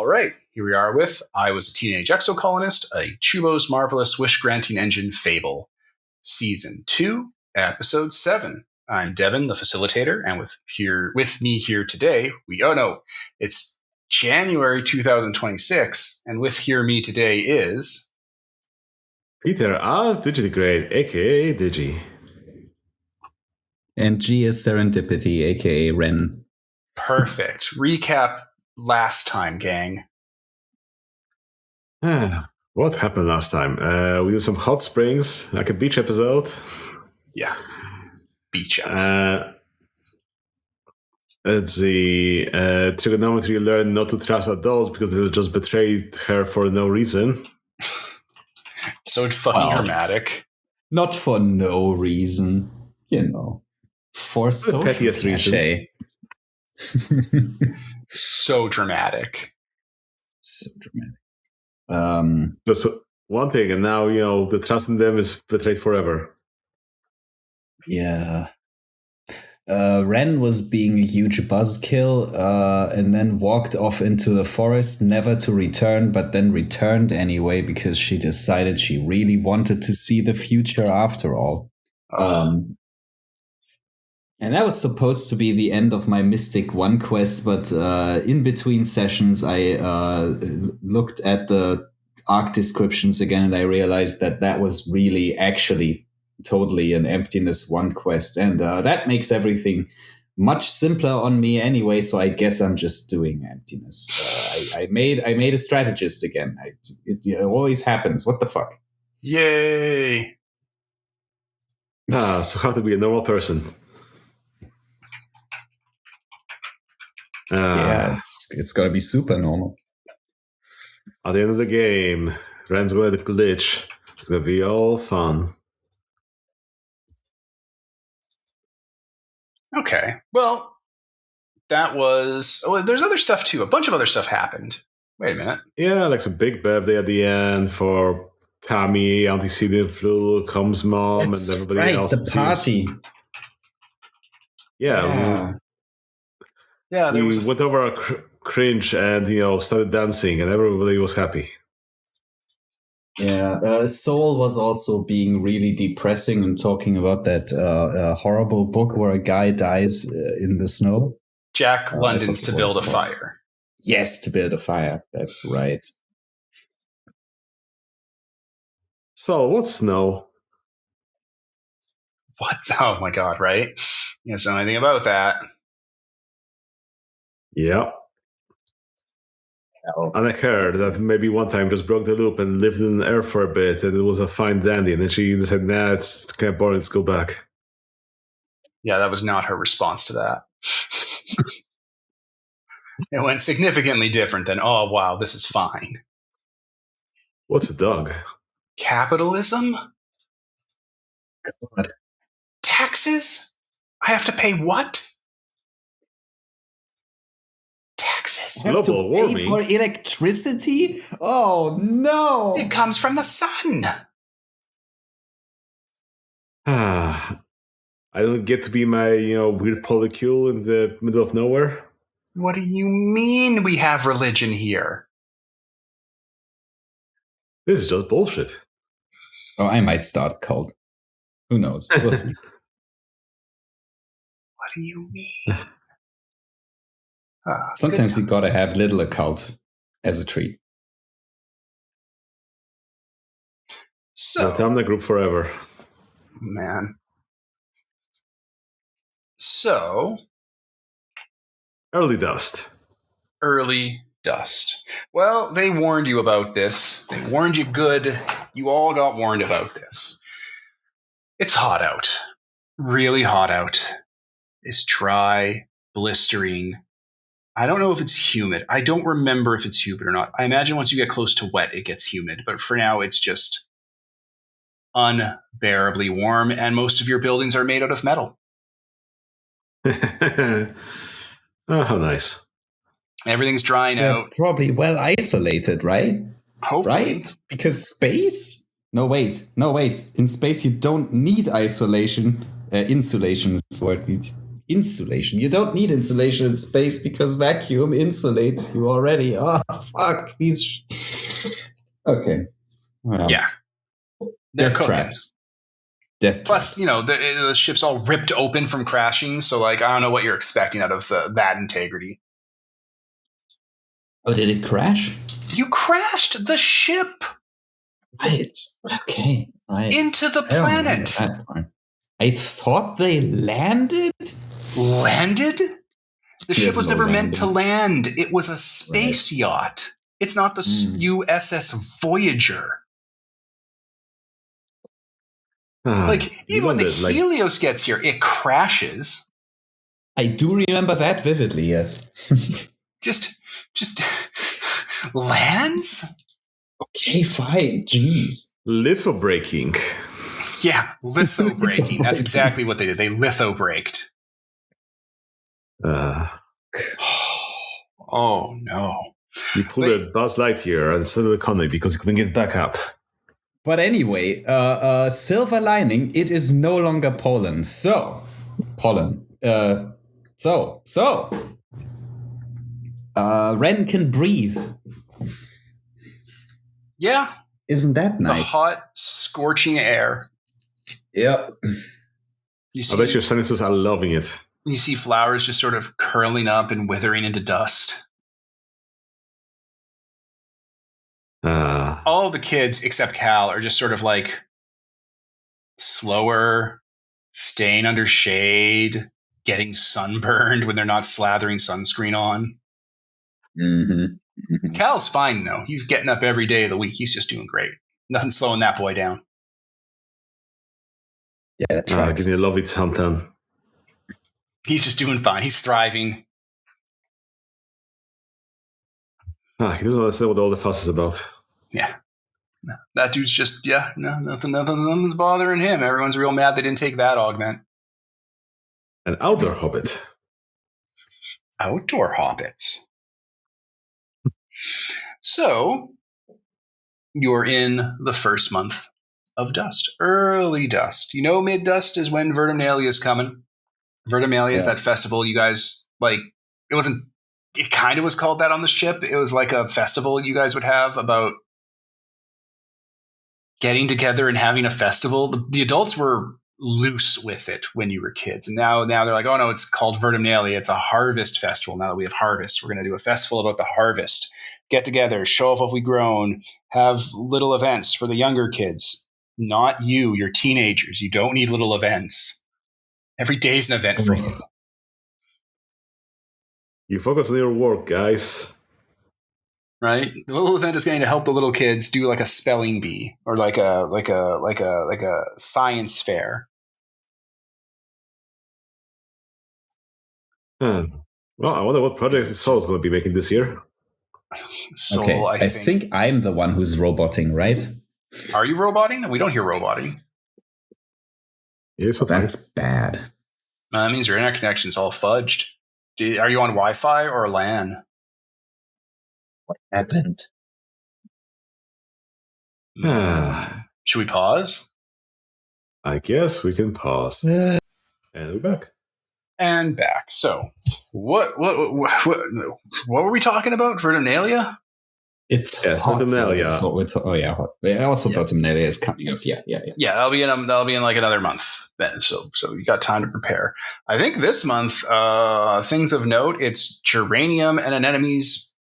All right, here we are with I Was a Teenage Exocolonist, a Chuubo's Marvelous Wish-Granting Engine Fable, Season 2, Episode 7. I'm Devin, the facilitator, and with me here today, it's January 2026, and with me today is... Peter as Digigrade, a.k.a. Digi. And G is Serendipity, a.k.a. Ren. Perfect. Recap last time, gang. What happened last time? We did some hot springs, like a beach episode. Yeah. Beach episode. Let's see. Trigonometry learned not to trust adults because they'll just betray her for no reason. So fucking dramatic. Not for no reason, for social pettiest reasons. So dramatic. So dramatic. That's one thing, and now the trust in them is betrayed forever. Yeah. Ren was being a huge buzzkill, and then walked off into the forest, never to return, but then returned anyway because she decided she really wanted to see the future after all. And that was supposed to be the end of my Mystic 1 quest, but in between sessions, I looked at the arc descriptions again, and I realized that was really actually totally an Emptiness 1 quest. And that makes everything much simpler on me anyway, so I guess I'm just doing Emptiness. I made a strategist again. It always happens. What the fuck? Yay! So how to be a normal person. Yeah, it's gotta be super normal. At the end of the game, Ren's going to glitch. It's going to be all fun. Okay. Well, that was... Oh, there's other stuff, too. A bunch of other stuff happened. Wait a minute. Yeah, like some big birthday at the end for Tammy, Antecedent Flu, Comes Mom, That's and everybody right, else. The party. Yeah. There we went over a cringe and, started dancing, and everybody was happy. Yeah, Soul was also being really depressing and talking about that horrible book where a guy dies in the snow. Jack London's To Build a Fire. Yes, To Build a Fire. That's right. So, what's snow? Oh my god, right? You guys don't know anything about that. Yeah. And I heard that maybe one time just broke the loop and lived in the air for a bit, and it was a fine dandy. And then she said, "Nah, it's kind of boring. Let's go back." Yeah, that was not her response to that. It went significantly different than, "Oh wow, this is fine." What's a dog? Capitalism? God. Taxes? I have to pay what? Taxes. Global warming. Pay for electricity? Oh no! It comes from the sun. I don't get to be my, weird polycule in the middle of nowhere. What do you mean we have religion here? This is just bullshit. Oh, I might start a cult. Who knows? We'll see. What do you mean? Sometimes you gotta have little a cult as a treat. So I'm the group forever. Man. So Early dust. Well, they warned you about this. They warned you good. You all got warned about this. It's hot out. Really hot out. It's dry, blistering. I don't know if it's humid. I don't remember if it's humid or not. I imagine once you get close to wet, it gets humid. But for now, it's just unbearably warm, and most of your buildings are made out of metal. Oh, how nice. Everything's drying out. Probably well isolated, right? Hopefully. Right? Because space? No, wait. In space, you don't need isolation. Insulation is the word. Insulation. You don't need insulation in space because vacuum insulates you already. Oh, fuck. These... Okay. Well, Yeah. They're Death cooking. traps. Death Plus, traps. the ship's all ripped open from crashing, so I don't know what you're expecting out of that integrity. Oh, did it crash? You crashed the ship! Right. Okay. Into the planet! I thought they landed? Landed? The ship was never meant to land. It was a space yacht. It's not the USS Voyager. Even when the Helios gets here, it crashes. I do remember that vividly, yes. just lands? Okay, fine. Jeez. Litho-braking. Yeah, litho-braking. That's exactly what they did. They litho-braked. Oh, no. You pulled a Buzz Lightyear instead of the Conway because you couldn't get back up. But anyway, silver lining, it is no longer pollen. So, Ren can breathe. Yeah. Isn't that nice? The hot, scorching air. Yep. I bet your senses are loving it. You see flowers just sort of curling up and withering into dust. All the kids except Cal are just sort of slower, staying under shade, getting sunburned when they're not slathering sunscreen on. Mm-hmm. Cal's fine, though. He's getting up every day of the week. He's just doing great. Nothing slowing that boy down. Yeah, that's right. Give me a lovely something. He's just doing fine. He's thriving. He doesn't understand what all the fuss is about. Yeah. That dude's just, nothing's bothering him. Everyone's real mad they didn't take that augment. An outdoor hobbit. Outdoor hobbits. So, you're in the first month of dust. Early dust. Mid-dust is when Vertimalia is coming. Vertimalia is that festival you guys, it kind of was called that on the ship. It was like a festival you guys would have about getting together and having a festival. The adults were loose with it when you were kids. And now they're like, oh no, it's called Vertimalia. It's a harvest festival. Now that we have harvest, we're going to do a festival about the harvest. Get together, show off what we've grown, have little events for the younger kids. Not you, you're teenagers. You don't need little events. Every day's an event for you. You focus on your work, guys. Right? The little event is going to help the little kids do like a spelling bee or like a science fair. Well, I wonder what project Saul's going to be making this year. So okay, I think I'm the one who's roboting, right? Are you roboting? We don't hear roboting. Yes, that's bad. That means your internet connection's all fudged. Are you on Wi-Fi or LAN? What happened? Should we pause? I guess we can pause. And we're back. And back. So, what were we talking about? Vertimalia? It's Vertimalia. That's what we're hot. Also, Vertimalia is coming up. Yeah. Yeah, that'll be in like another month then. So you got time to prepare. I think this month, things of note, it's Geranium and an enemy's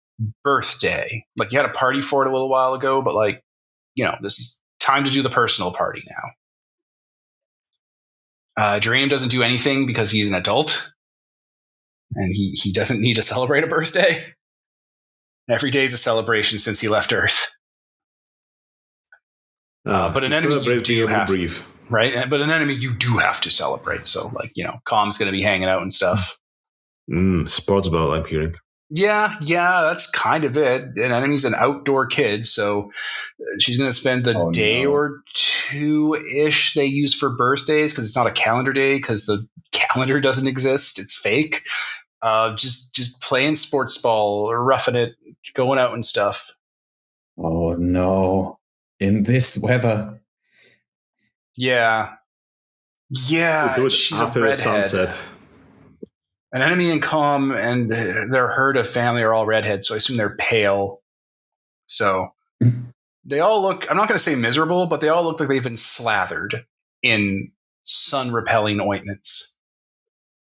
birthday. Like you had a party for it a little while ago, but this is time to do the personal party now. Geranium doesn't do anything because he's an adult, and he doesn't need to celebrate a birthday. Every day is a celebration since he left Earth. But an enemy you do have to breathe, right? But an enemy you do have to celebrate. So, Calm's going to be hanging out and stuff. Sports ball, I'm hearing. Yeah, that's kind of it. An enemy's an outdoor kid, so she's going to spend the day or two-ish they use for birthdays because it's not a calendar day because the calendar doesn't exist. It's fake. Just playing sports ball or roughing it, going out and stuff. Oh, no. In this weather. Yeah. We'll do it she's after a the redhead. sunset. An enemy income and their herd of family are all redheads, so I assume they're pale. So they all look, I'm not going to say miserable, but they all look like they've been slathered in sun-repelling ointments.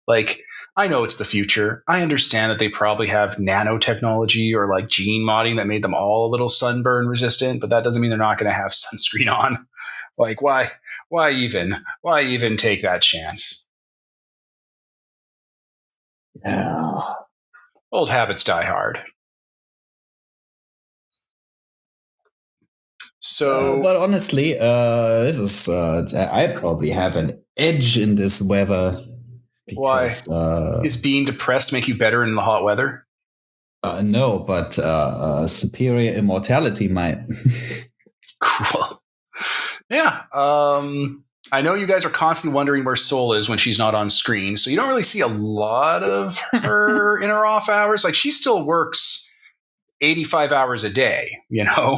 Like, I know it's the future. I understand that they probably have nanotechnology or like gene modding that made them all a little sunburn resistant, but that doesn't mean they're not going to have sunscreen on. Like, why even take that chance? Yeah. Old habits die hard. So, but honestly, this is I probably have an edge in this weather. Because, why? Is being depressed make you better in the hot weather? No, but superior immortality might. Cool. Yeah. I know you guys are constantly wondering where Sol is when she's not on screen, so you don't really see a lot of her in her off hours. Like, she still works 85 hours a day, you know,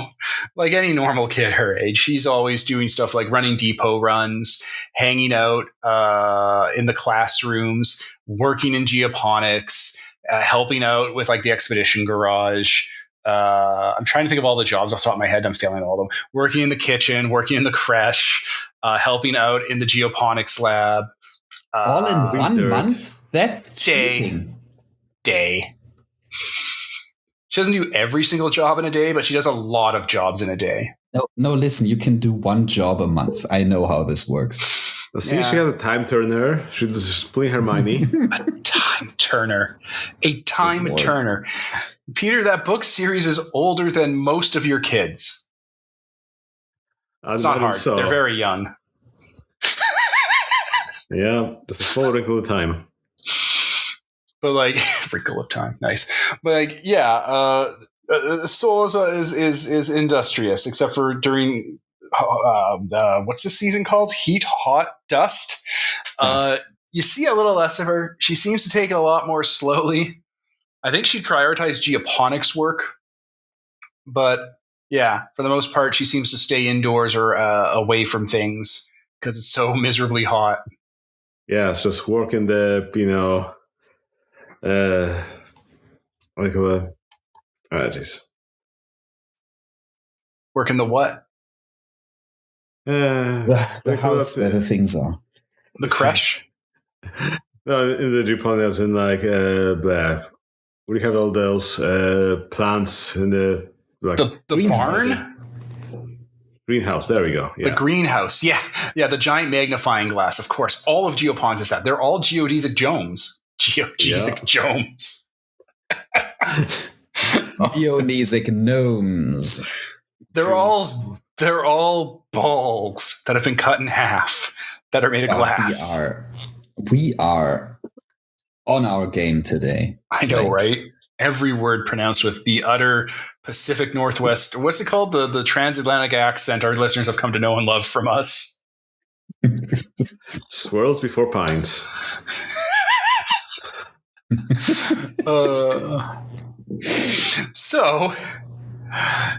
like any normal kid her age. She's always doing stuff like running depot runs, hanging out in the classrooms, working in geoponics, helping out with like the expedition garage. I'm trying to think of all the jobs off the top of my head. I'm failing all of them. Working in the kitchen, working in the creche, helping out in the geoponics lab. All in 1 month? That's day. She doesn't do every single job in a day, but she does a lot of jobs in a day. No, listen, you can do 1 job a month. I know how this works. See, she has a time turner. She's just playing Hermione. A time turner. A time turner. Peter, that book series is older than most of your kids. It's not hard. So. They're very young. Yeah, just a full wrinkle of time. But like, wrinkle of time, nice. But like, yeah, Sol is industrious, except for during what's this season called? Heat, hot, dust. You see a little less of her. She seems to take it a lot more slowly. I think she'd prioritize geoponics work, but yeah, for the most part, she seems to stay indoors or away from things because it's so miserably hot. Yeah, it's just working the like jeez. Working the what? The house where the things are. The creche? No, in the geoponics, in like what do you have all those plants in the like the barn? Greenhouse, there we go. Yeah. The greenhouse, yeah, the giant magnifying glass, of course. All of geopons is that. They're all geodesic domes. Geodesic domes. Geodesic gnomes. They're all balls that have been cut in half that are made of glass. We are on our game today. I know, right? Every word pronounced with the utter Pacific Northwest. What's it called? The transatlantic accent our listeners have come to know and love from us. Swirls before pines. So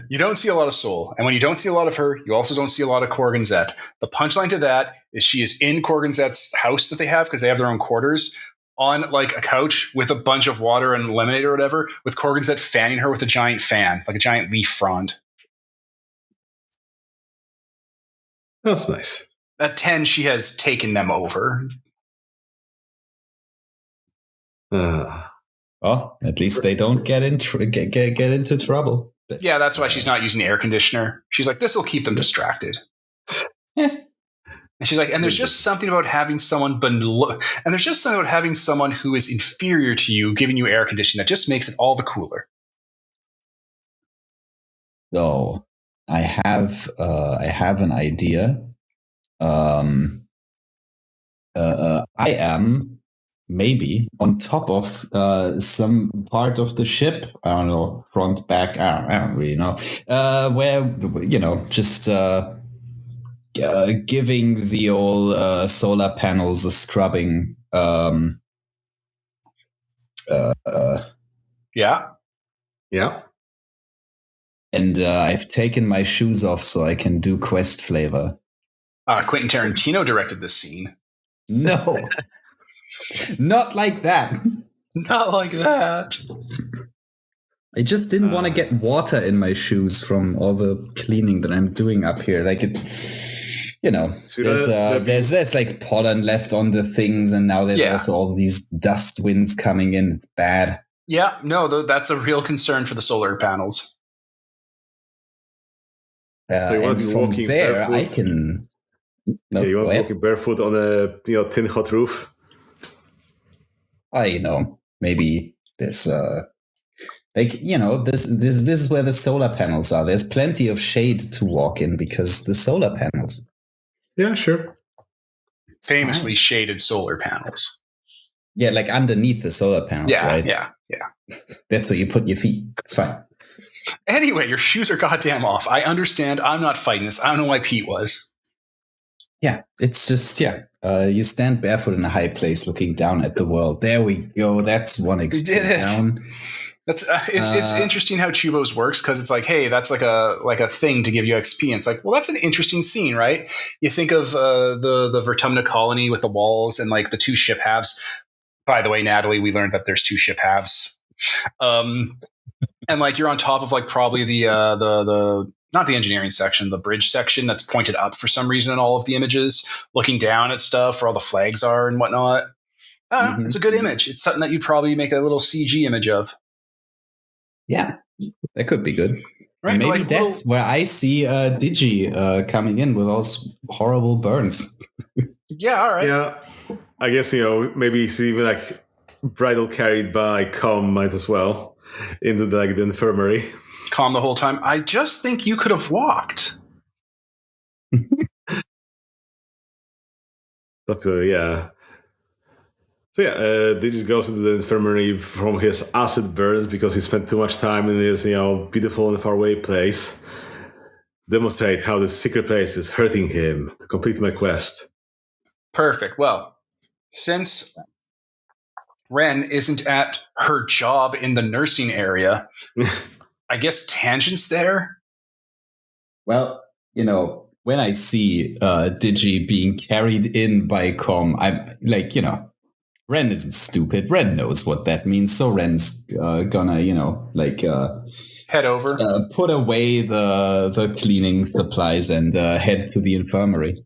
you don't see a lot of Sol, and when you don't see a lot of her, you also don't see a lot of Corgan Zet. The punchline to that is she is in Corgan Zet's house that they have because they have their own quarters, on like a couch with a bunch of water and lemonade or whatever, with Corgan Zet fanning her with a giant fan, like a giant leaf frond. That's nice. At 10, she has taken them over. Well, at least they don't get into trouble. Yeah, that's why she's not using the air conditioner. She's like, this will keep them distracted. And she's like, and there's just something about having someone who is inferior to you giving you air conditioning that just makes it all the cooler. So I have an idea. I am maybe on top of some part of the ship. I don't know, front, back. I don't really know. Where just giving the old solar panels a scrubbing. Yeah. And I've taken my shoes off so I can do quest flavor. Quentin Tarantino directed this scene. No. Not like that. Not like that. I just didn't want to get water in my shoes from all the cleaning that I'm doing up here. Like it, there's like pollen left on the things, and now there's also all these dust winds coming in. It's bad. Yeah, no, that's a real concern for the solar panels. So you want to be walking barefoot? I can. No, you want to be walking barefoot on a tin hot roof? Maybe there's this is where the solar panels are. There's plenty of shade to walk in because the solar panels. Yeah, sure. Famously shaded solar panels. Yeah, like underneath the solar panels, right? Yeah. That's where you put your feet. It's fine. Anyway, your shoes are goddamn off. I understand. I'm not fighting this. I don't know why Pete was. Yeah, it's just, you stand barefoot in a high place looking down at the world. There we go. That's one extreme down. That's it's interesting how Chuubo's works because it's like, hey, that's like a thing to give you XP. And it's like, well, that's an interesting scene, right? You think of the Vertumna colony with the walls and like the two ship halves. By the way, Natalie, we learned that there's two ship halves. And like you're on top of like probably the not the engineering section, the bridge section that's pointed up for some reason in all of the images, looking down at stuff where all the flags are and whatnot. It's a good image. It's something that you'd probably make a little CG image of. Yeah, that could be good. Right, maybe like that's where I see Digi coming in with all horrible burns. Yeah, all right. Yeah, I guess, maybe it's even like bridal carried by Com might as well into the infirmary. Calm the whole time. I just think you could have walked. Yeah. So Digi goes into the infirmary from his acid burns because he spent too much time in this, beautiful and faraway place. To demonstrate how this secret place is hurting him to complete my quest. Perfect. Well, since Ren isn't at her job in the nursing area, I guess Tangent's there? Well, when I see Digi being carried in by Com, I'm like, Ren isn't stupid. Ren knows what that means. So Ren's gonna, head over, put away the cleaning supplies and head to the infirmary.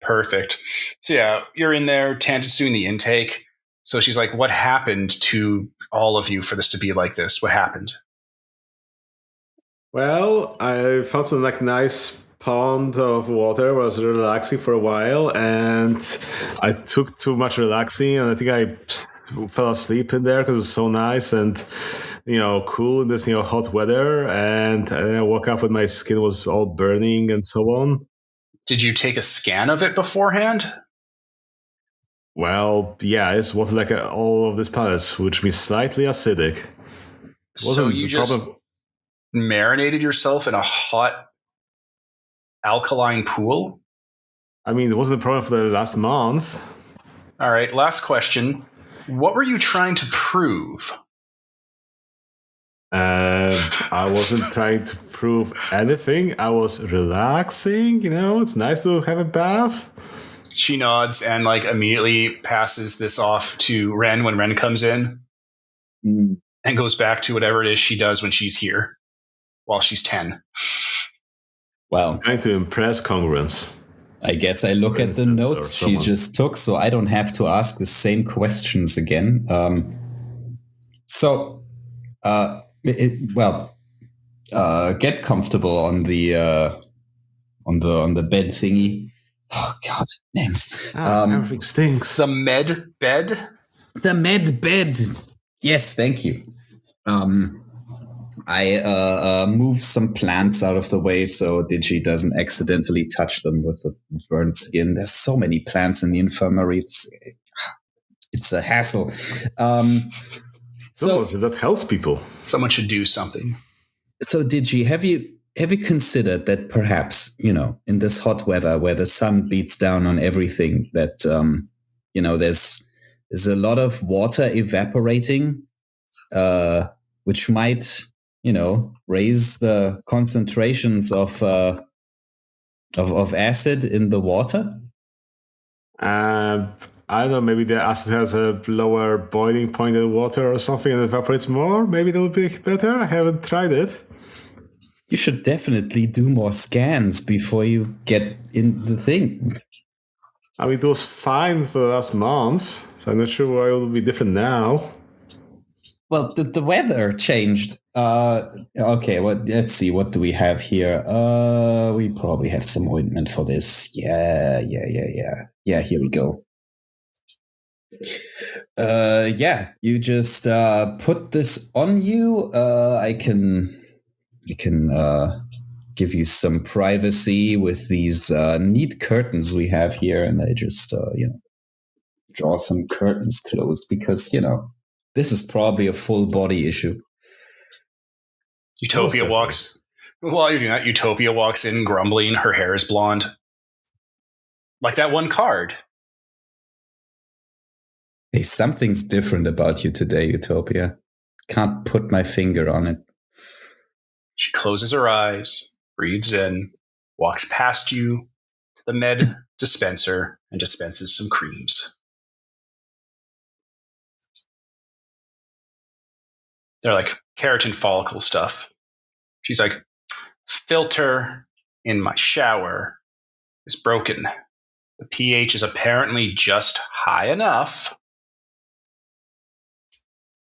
Perfect. So yeah, you're in there. Tangent's doing the intake. So she's like, "What happened to all of you for this to be like this? What happened?" Well, I found some nice pond of water where I was relaxing for a while, and I took too much relaxing, and I think I fell asleep in there because it was so nice and cool in this hot weather, and I woke up when my skin was all burning and so on. Did you take a scan of it beforehand? Well, yeah, it's water like all of this palace, which means slightly acidic. So you just marinated yourself in a hot alkaline pool? I mean, it wasn't a problem for the last month. All right, last question. What were you trying to prove? I wasn't trying to prove anything. I was relaxing, it's nice to have a bath. She nods and immediately passes this off to Ren when Ren comes in and goes back to whatever it is she does when she's here while she's 10. Well, trying to impress congruence. I guess I look at the notes she just took, so I don't have to ask the same questions again. Get comfortable on the bed thingy. Oh God, names. Everything stinks. The med bed. The med bed. Yes, thank you. I move some plants out of the way so Digi doesn't accidentally touch them with the burnt skin. There's so many plants in the infirmary. It's a hassle. So that helps people. Someone should do something. So Digi, have you considered that perhaps, in this hot weather where the sun beats down on everything, that, there's a lot of water evaporating, which might, raise the concentrations of acid in the water? I don't know, maybe the acid has a lower boiling point than water or something and evaporates more. Maybe that would be better. I haven't tried it. You should definitely do more scans before you get in the thing. I mean, it was fine for the last month, so I'm not sure why it will be different now. Well, the weather changed. Okay, well, let's see. What do we have here? We probably have some ointment for this. Yeah. Yeah, here we go. Yeah, you just put this on you. I can give you some privacy with these neat curtains we have here, and I just draw some curtains closed because this is probably a full body issue. Utopia walks. While you're doing that, Utopia walks in grumbling. Her hair is blonde. Like that one card. Hey, something's different about you today, Utopia. Can't put my finger on it. She closes her eyes, breathes in, walks past you to the med dispenser, and dispenses some creams. They're like keratin follicle stuff. She's like, filter in my shower is broken. The pH is apparently just high enough.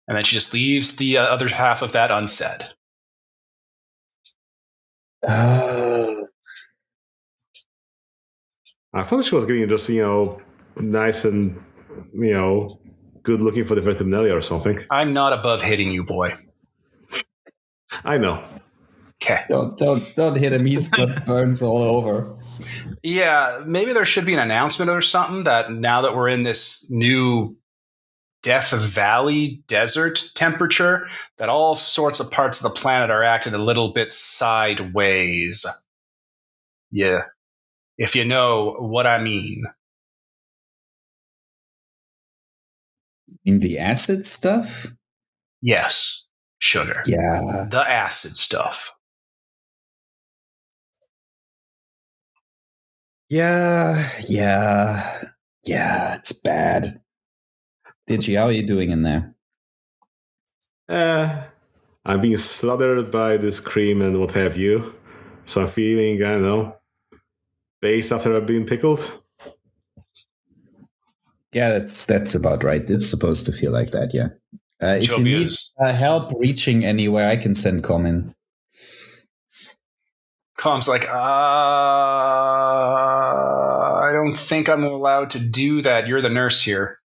And then she just leaves the other half of that unsaid. I thought she was getting just, nice and, good looking for the vertiminalia or something. I'm not above hitting you, boy. I know. Okay. Don't hit him. He's got burns all over. Yeah, maybe there should be an announcement or something that now that we're in this new Death Valley desert temperature, that all sorts of parts of the planet are acting a little bit sideways. Yeah. If you know what I mean. In the acid stuff? Yes. Sugar. Yeah. The acid stuff. Yeah, it's bad. Digi, how are you doing in there? I'm being slaughtered by this cream and what have you. So I'm feeling, I don't know, based after I've been pickled. Yeah, that's about right. It's supposed to feel like that, yeah. If you need help reaching anywhere, I can send Com in. Com's like, I don't think I'm allowed to do that. You're the nurse here.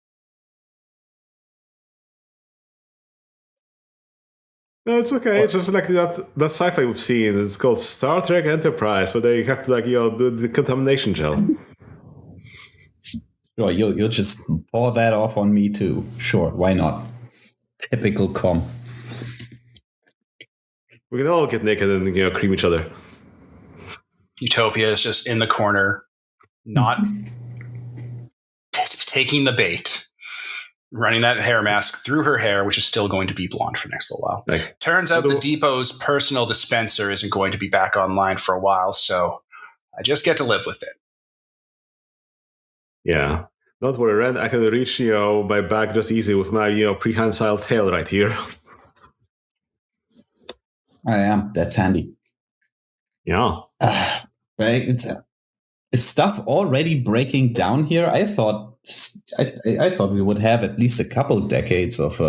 No, it's okay. It's just like that sci-fi we've seen. It's called Star Trek Enterprise, where they have to do the contamination gel. Sure, you'll just pour that off on me too. Sure, why not? Typical Com. We can all get naked and cream each other. Utopia is just in the corner, not taking the bait, running that hair mask through her hair, which is still going to be blonde for the next little while. Turns out the depot's personal dispenser isn't going to be back online for a while, so I just get to live with it. Yeah. Don't worry, Ren. I can reach, my back just easy with my, prehensile tail right here. I am. That's handy. Yeah. Right. Is stuff already breaking down here? I thought we would have at least a couple decades of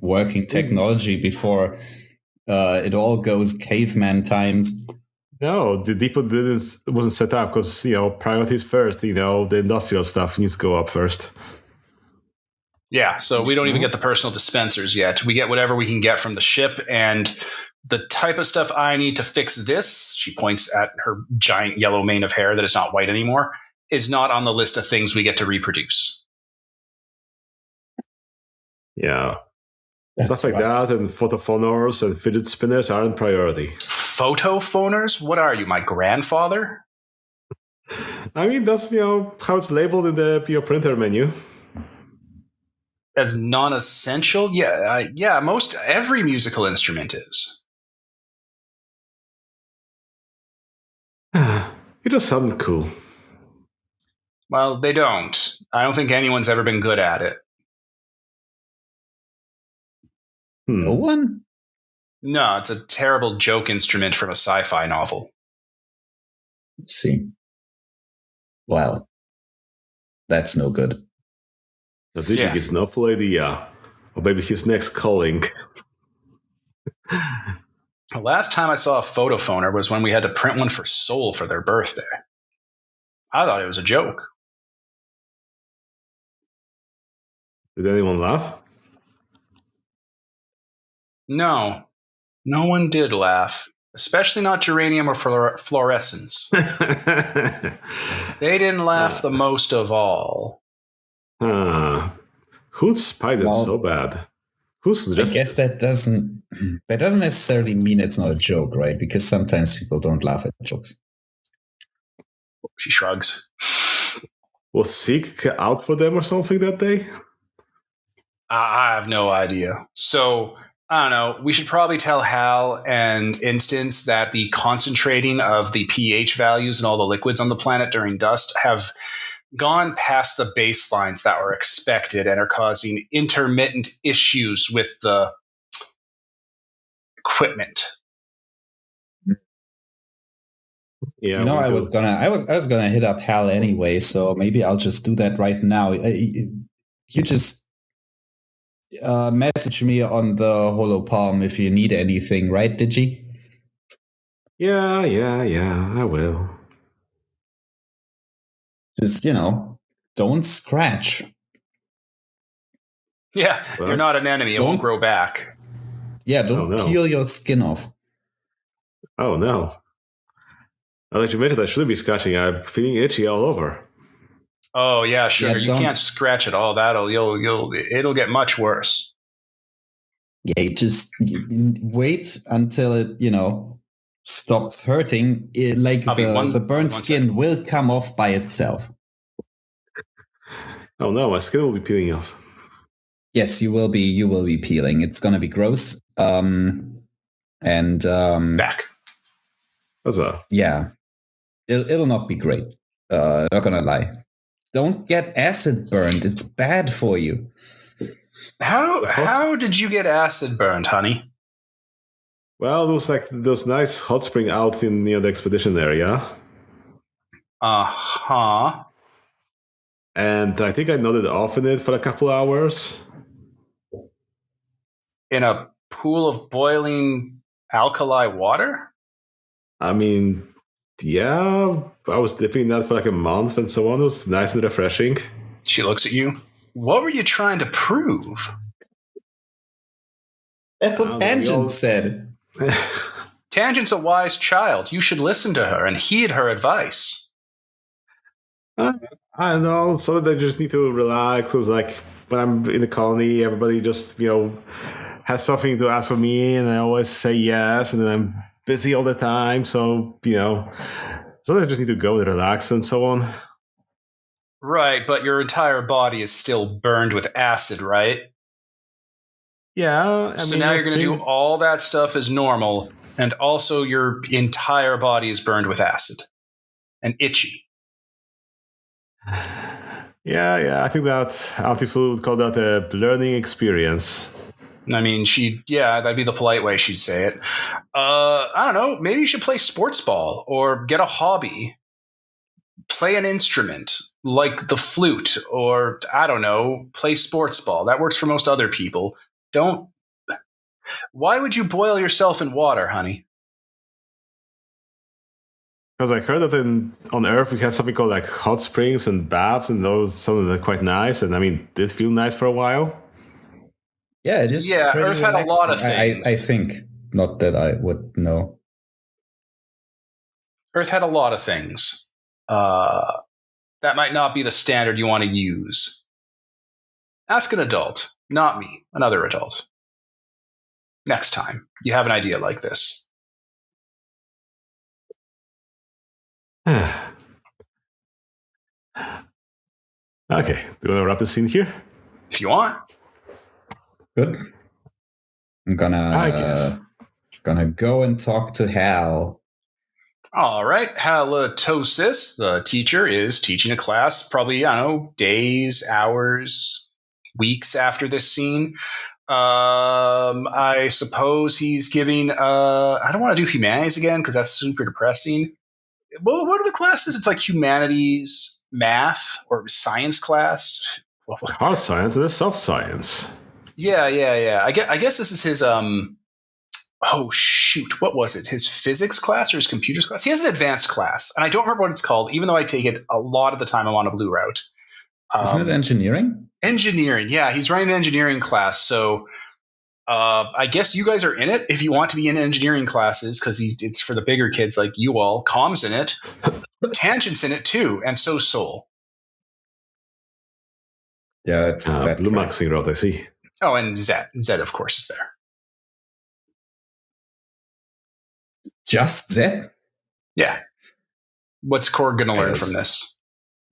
working technology before it all goes caveman times. No, the depot wasn't set up because priorities first. The industrial stuff needs to go up first. Yeah, so we don't even get the personal dispensers yet. We get whatever we can get from the ship, and the type of stuff I need to fix this, she points at her giant yellow mane of hair that is not white anymore, is not on the list of things we get to reproduce. Yeah. Stuff like that and photophoners and fidget spinners aren't priority. Photophoners? What are you, my grandfather? I mean, that's, how it's labeled in the printer menu. As non-essential? Yeah, most every musical instrument is. It does sound cool. Well, they don't. I don't think anyone's ever been good at it. No one? No, it's a terrible joke instrument from a sci-fi novel. Let's see. Well, that's no good. Now, DJ gets no full idea. Or maybe his next calling. The last time I saw a photophoner was when we had to print one for Soul for their birthday. I thought it was a joke. Did anyone laugh? No one did laugh. Especially not geranium or fluorescence. They didn't laugh the most of all. Who'd spy them so bad? Who suggested I guess that doesn't necessarily mean it's not a joke, right? Because sometimes people don't laugh at jokes. She shrugs. Was Seek out for them or something that day? I have no idea. So, I don't know. We should probably tell Hal and Instance that the concentrating of the pH values in all the liquids on the planet during dust have gone past the baselines that were expected and are causing intermittent issues with the equipment. Yeah, I was gonna hit up Hal anyway, so maybe I'll just do that right now. You just message me on the Holopalm if you need anything, right, Digi? Yeah, I will. Just, don't scratch. Yeah, well, you're not an enemy. It won't grow back. Yeah, don't peel your skin off. Oh, no. Now that you mentioned I shouldn't be scratching. I'm feeling itchy all over. Oh, yeah, sugar. You can't scratch at all. It'll get much worse. Yeah, just wait until it, stops hurting. The burnt skin will come off by itself. Oh no, my skin will be peeling off. Yes, you will be peeling. It's gonna be gross. Back. Yeah, it'll not be great. Not gonna lie. Don't get acid burned. It's bad for you. How did you get acid burned, honey? Well, there was like those nice hot spring out in the expedition area. Uh-huh. And I think I nodded off in it for a couple hours. In a pool of boiling alkali water? I mean, yeah, I was dipping in that for like a month and so on. It was nice and refreshing. She looks at you. What were you trying to prove? That's what Tangent said. Tangent's a wise child. You should listen to her and heed her advice. I don't know. So they just need to relax. It was like when I'm in the colony, everybody just, has something to ask of me, and I always say yes, and then I'm busy all the time. So, so they just need to go and relax and so on. Right, but your entire body is still burned with acid, right? Yeah. So now you're going to do all that stuff as normal, and also your entire body is burned with acid and itchy. Yeah. I think that Altiflu would call that a learning experience. I mean, that'd be the polite way she'd say it. I don't know. Maybe you should play sports ball or get a hobby. Play an instrument like the flute, or I don't know, play sports ball. That works for most other people. Why would you boil yourself in water, honey? Because I heard that on Earth we had something called like hot springs and baths, and those something that quite nice. And I mean, did feel nice for a while. Yeah, it is. Yeah, Earth had a lot of things. I think, not that I would know. Earth had a lot of things. That might not be the standard you want to use. Ask an adult, not me, another adult. Next time you have an idea like this. Okay, do you want to wrap the scene here? If you want. Good. I'm gonna go and talk to Hal. All right. Halitosis, the teacher, is teaching a class probably, I don't know, days, hours, weeks after this scene. I suppose he's giving, I don't want to do humanities again because that's super depressing. Well, what are the classes? It's like humanities, math, or science class. Hard science and soft science. Yeah. I guess this is his, oh shoot, what was it? His physics class or his computers class? He has an advanced class, and I don't remember what it's called, even though I take it a lot of the time I'm on a blue route. Isn't it engineering? Engineering, yeah. He's running an engineering class, so I guess you guys are in it if you want to be in engineering classes, because it's for the bigger kids like you all. Com's in it. Tangent's in it too, and so Soul. Yeah, it's that Blue maxing route, I see. Oh, and Zed. Zed, of course, is there. Just Zed? Yeah. What's Korg going to learn from this?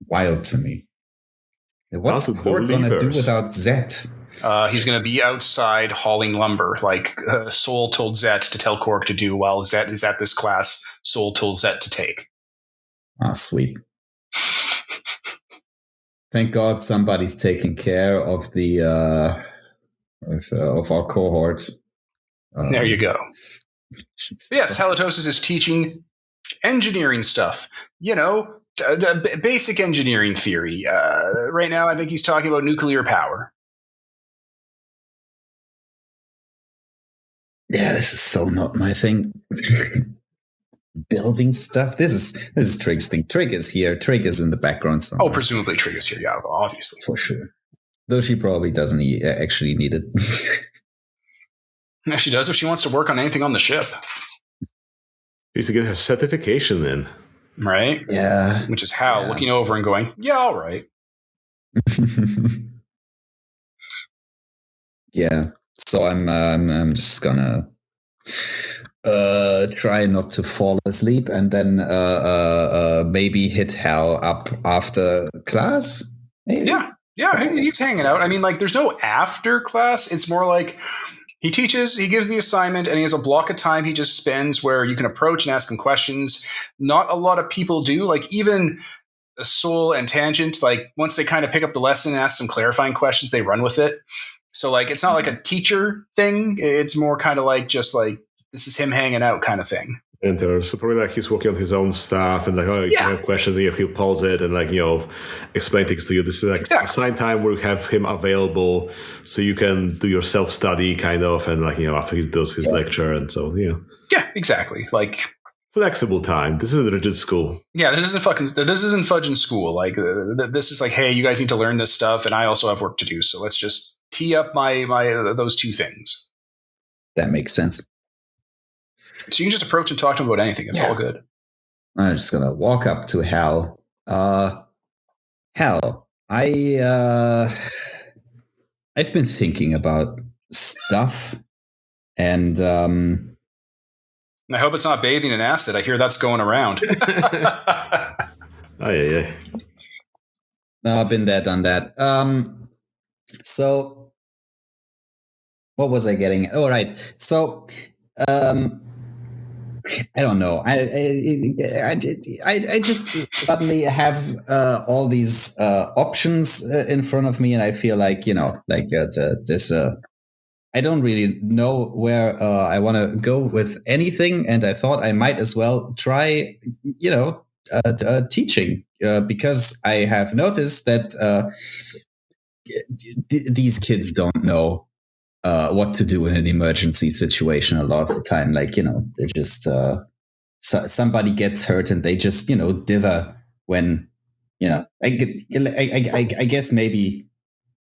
Wild to me. What's Korg going to do without Zed? He's going to be outside hauling lumber, like Soul told Zet to tell Korg to do while Zet is at this class Soul told Zet to take. Ah, sweet. Thank God somebody's taking care of the of our cohort. There you go. Yes, halitosis is teaching engineering stuff. You know, the basic engineering theory. Right now, I think he's talking about nuclear power. Yeah, this is so not my thing. Building stuff. This is Trig's thing. Trig is here. Trig is in the background somewhere. Oh, presumably Trig is here. Yeah, obviously. For sure. Though she probably doesn't actually need it. Yeah, she does if she wants to work on anything on the ship. Needs to get her certification then. Right? Yeah. Which is Hal looking over and going, yeah, all right. Yeah. So I'm just gonna try not to fall asleep and then maybe hit Hal up after class. Maybe? Yeah, he's hanging out. I mean, like, there's no after class. It's more like he teaches, he gives the assignment, and he has a block of time he just spends where you can approach and ask him questions. Not a lot of people do. Like, even Soul and Tangent, like, once they kind of pick up the lesson and ask some clarifying questions, they run with it. So, like, it's not like a teacher thing. It's more kind of like just like, this is him hanging out kind of thing. And so probably like he's working on his own stuff and like, oh, you have questions and he'll pause it and like, explain things to you. This is like assigned time where you have him available so you can do your self-study kind of and like, after he does his lecture and so, Yeah, exactly. Like flexible time. This isn't rigid school. Yeah, this isn't fudging school. Like this is like, hey, you guys need to learn this stuff and I also have work to do. So let's just tee up my those two things. That makes sense. So you can just approach and talk to him about anything. It's all good. I'm just gonna walk up to Hal. Hal, I've been thinking about stuff, and I hope it's not bathing in acid. I hear that's going around. Oh yeah. No, I've been there, done that. So what was I getting? Oh, right. So I don't know. I just suddenly have all these options in front of me, and I feel like this. I don't really know where I want to go with anything, and I thought I might as well try, teaching because I have noticed that these kids don't know what to do in an emergency situation a lot of the time. Like, they're just somebody gets hurt and they just dither when I guess maybe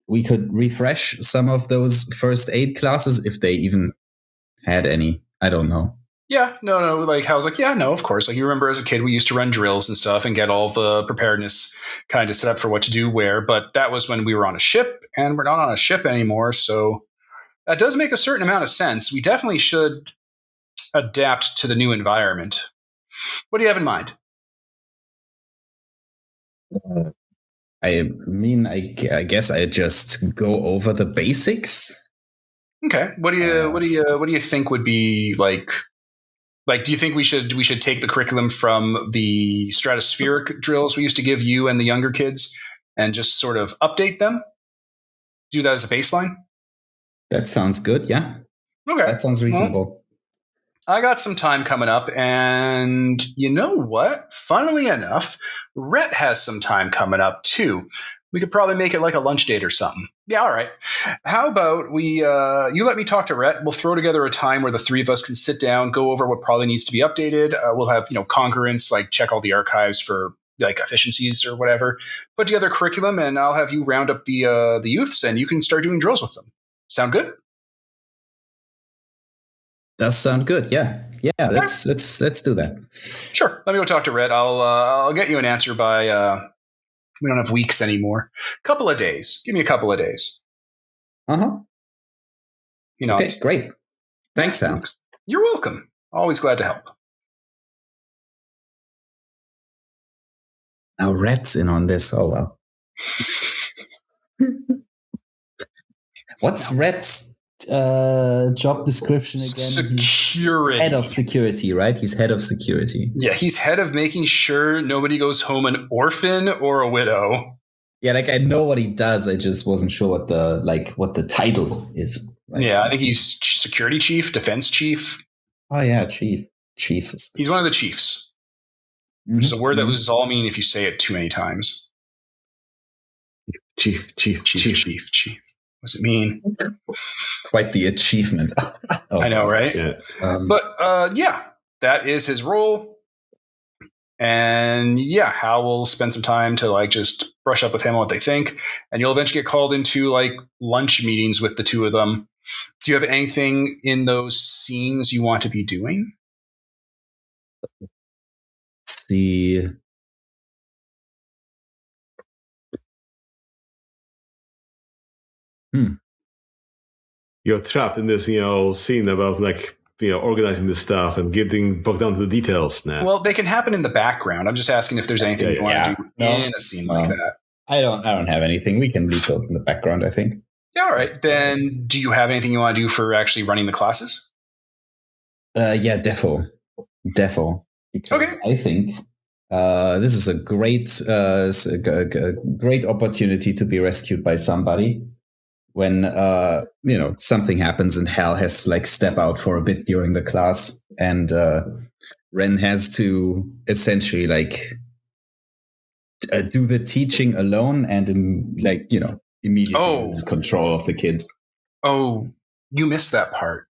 we could refresh some of those first aid classes if they even had any. I don't know. Yeah, no. Like Hal's like, yeah, no, of course. Like you remember as a kid, we used to run drills and stuff and get all the preparedness kind of set up for what to do where. But that was when we were on a ship, and we're not on a ship anymore. So that does make a certain amount of sense. We definitely should adapt to the new environment. What do you have in mind? I mean, I guess I just go over the basics. Okay. What do you think would be like Like, do you think we should take the curriculum from the stratospheric drills we used to give you and the younger kids and just sort of update them? Do that as a baseline? That sounds good. Yeah. Okay. That sounds reasonable. I got some time coming up, and you know what? Funnily enough, Rhett has some time coming up too. We could probably make it like a lunch date or something. Yeah, all right. How about you let me talk to Rhett. We'll throw together a time where the three of us can sit down, go over what probably needs to be updated. We'll have, congruence, like check all the archives for like efficiencies or whatever. Put together a curriculum, and I'll have you round up the youths, and you can start doing drills with them. Sound good? Does sound good. Yeah. Let's do that. Sure. Let me go talk to Rhett. I'll get you an answer by. We don't have weeks anymore. Couple of days. Give me a couple of days. Okay, great. Thanks, Al. You're welcome. Always glad to help. Now Rhett's in on this. Oh well. What's Rhett's job description again? Security. Head of security, right? He's head of security. Yeah, he's head of making sure nobody goes home an orphan or a widow. Yeah, like I know what he does. I just wasn't sure what the title is. Right? Yeah, I think he's security chief, defense chief. Oh yeah, chief. He's one of the chiefs. Mm-hmm. Which is a word that loses all meaning if you say it too many times. Chief. What does it mean? Quite the achievement. I know, right? Yeah. But that is his role. And yeah, Hal will spend some time to just brush up with him on what they think. And you'll eventually get called into lunch meetings with the two of them. Do you have anything in those scenes you want to be doing? You're trapped in this, scene about organizing this stuff and getting bogged down to the details now. Well, they can happen in the background. I'm just asking if there's anything you want to do in a scene like that. I don't have anything. We can leave those in the background, I think. Yeah, all right. Then do you have anything you want to do for actually running the classes? Yeah, defo. Okay. I think this is a great opportunity to be rescued by somebody when something happens and Hal has to step out for a bit during the class, and Ren has to essentially do the teaching alone and immediately lose control of the kids. Oh, you missed that part.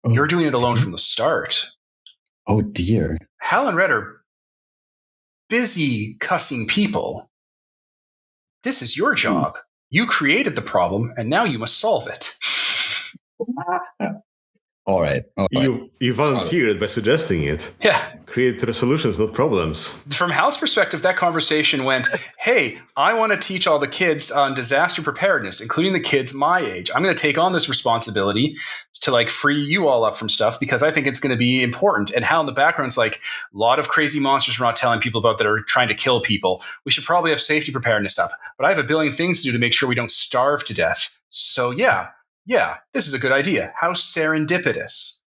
You're doing it alone from the start. Oh dear. Hal and Red are busy cussing people. This is your job. You created the problem, and now you must solve it. All right. You volunteered by suggesting it. Yeah. Create solutions, not problems. From Hal's perspective, that conversation went, hey, I want to teach all the kids on disaster preparedness, including the kids my age. I'm going to take on this responsibility to free you all up from stuff because I think it's going to be important. And Hal in the background's a lot of crazy monsters we're not telling people about that are trying to kill people. We should probably have safety preparedness up. But I have a billion things to do to make sure we don't starve to death. So yeah, this is a good idea. How serendipitous.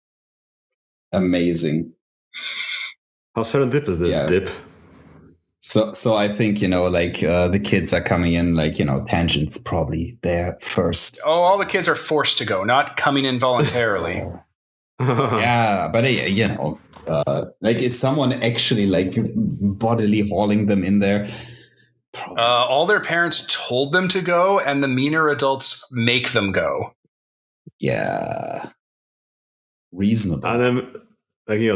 Amazing. How serendipitous this dip. So I think, the kids are coming in, Tangent's probably there first. Oh, all the kids are forced to go, not coming in voluntarily. Yeah, but is someone actually bodily hauling them in there? All their parents told them to go, and the meaner adults make them go. Yeah. Reasonable. And then,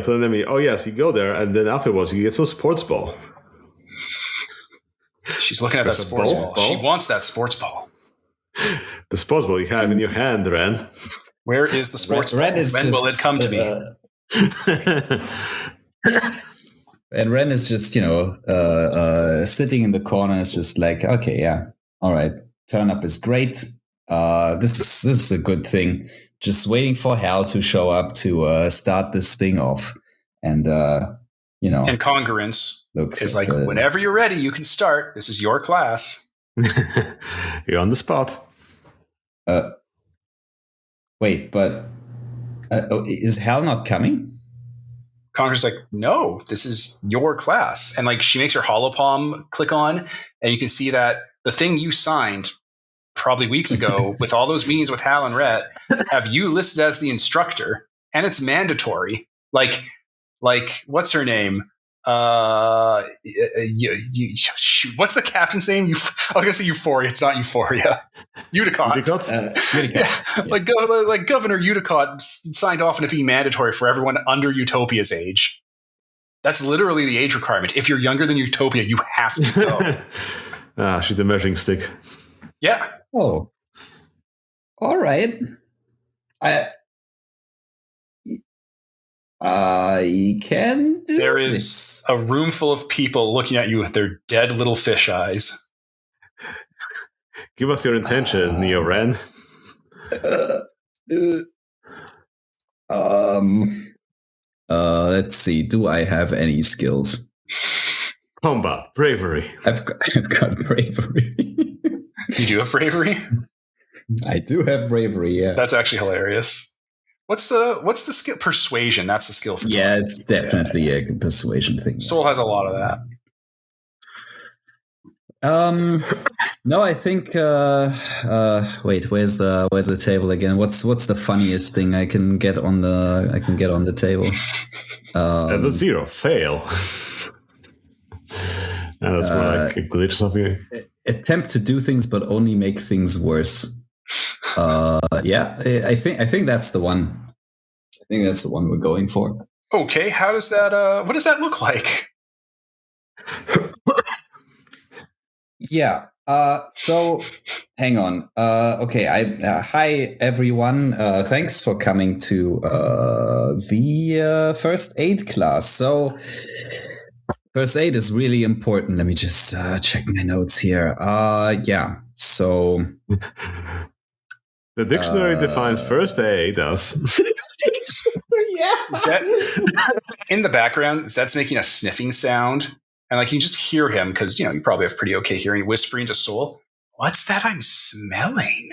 telling them, oh yes, you go there, and then afterwards you get some sports ball. She's looking at that sports ball. She wants that sports ball. The sports ball you have in your hand, Ren. Where is the sports ball? When will it come to me? And Ren is just, sitting in the corner. It's just okay, yeah, all right. Turn up is great. This is a good thing. Just waiting for Hal to show up to start this thing off, and and congruence is whenever you're ready, you can start. This is your class. You're on the spot. Wait, but is Hal not coming? Connor's like, no, this is your class. And like she makes her holopalm click on, and you can see that the thing you signed probably weeks ago with all those meetings with Hal and Rhett have you listed as the instructor, and it's mandatory. Like what's her name? Shoot, what's the captain's name? I was gonna say Euphoria. It's not Euphoria. Uticott. Yeah. Like Governor Uticott signed off on it being mandatory for everyone under Utopia's age. That's literally the age requirement. If you're younger than Utopia, you have to go. She's the measuring stick. Yeah. Oh. All right. I can do There this. is a room full of people looking at you with their dead little fish eyes. Give us your intention, Neo Ren. Let's see. Do I have any skills? Combat, bravery. I've got bravery. You do have bravery? I do have bravery, yeah. That's actually hilarious. What's the skill? Persuasion. That's the skill for Yeah, it's definitely a persuasion thing. Soul has a lot of that. No, I think wait, where's the table again? What's the funniest thing I can get on the table? Level 0, fail. That's more like a glitch or something. Attempt to do things but only make things worse. Yeah, I think that's the one. I think that's the one we're going for. Okay, how does that what does that look like? Yeah. So hang on. Okay. Hi everyone. Thanks for coming to the first aid class. So first aid is really important. Let me just check my notes here. Yeah. So the dictionary defines first aid as. Yeah. Zed, in the background, Zed's making a sniffing sound. And like you can just hear him because you probably have pretty okay hearing, whispering to Soul, "What's that I'm smelling?"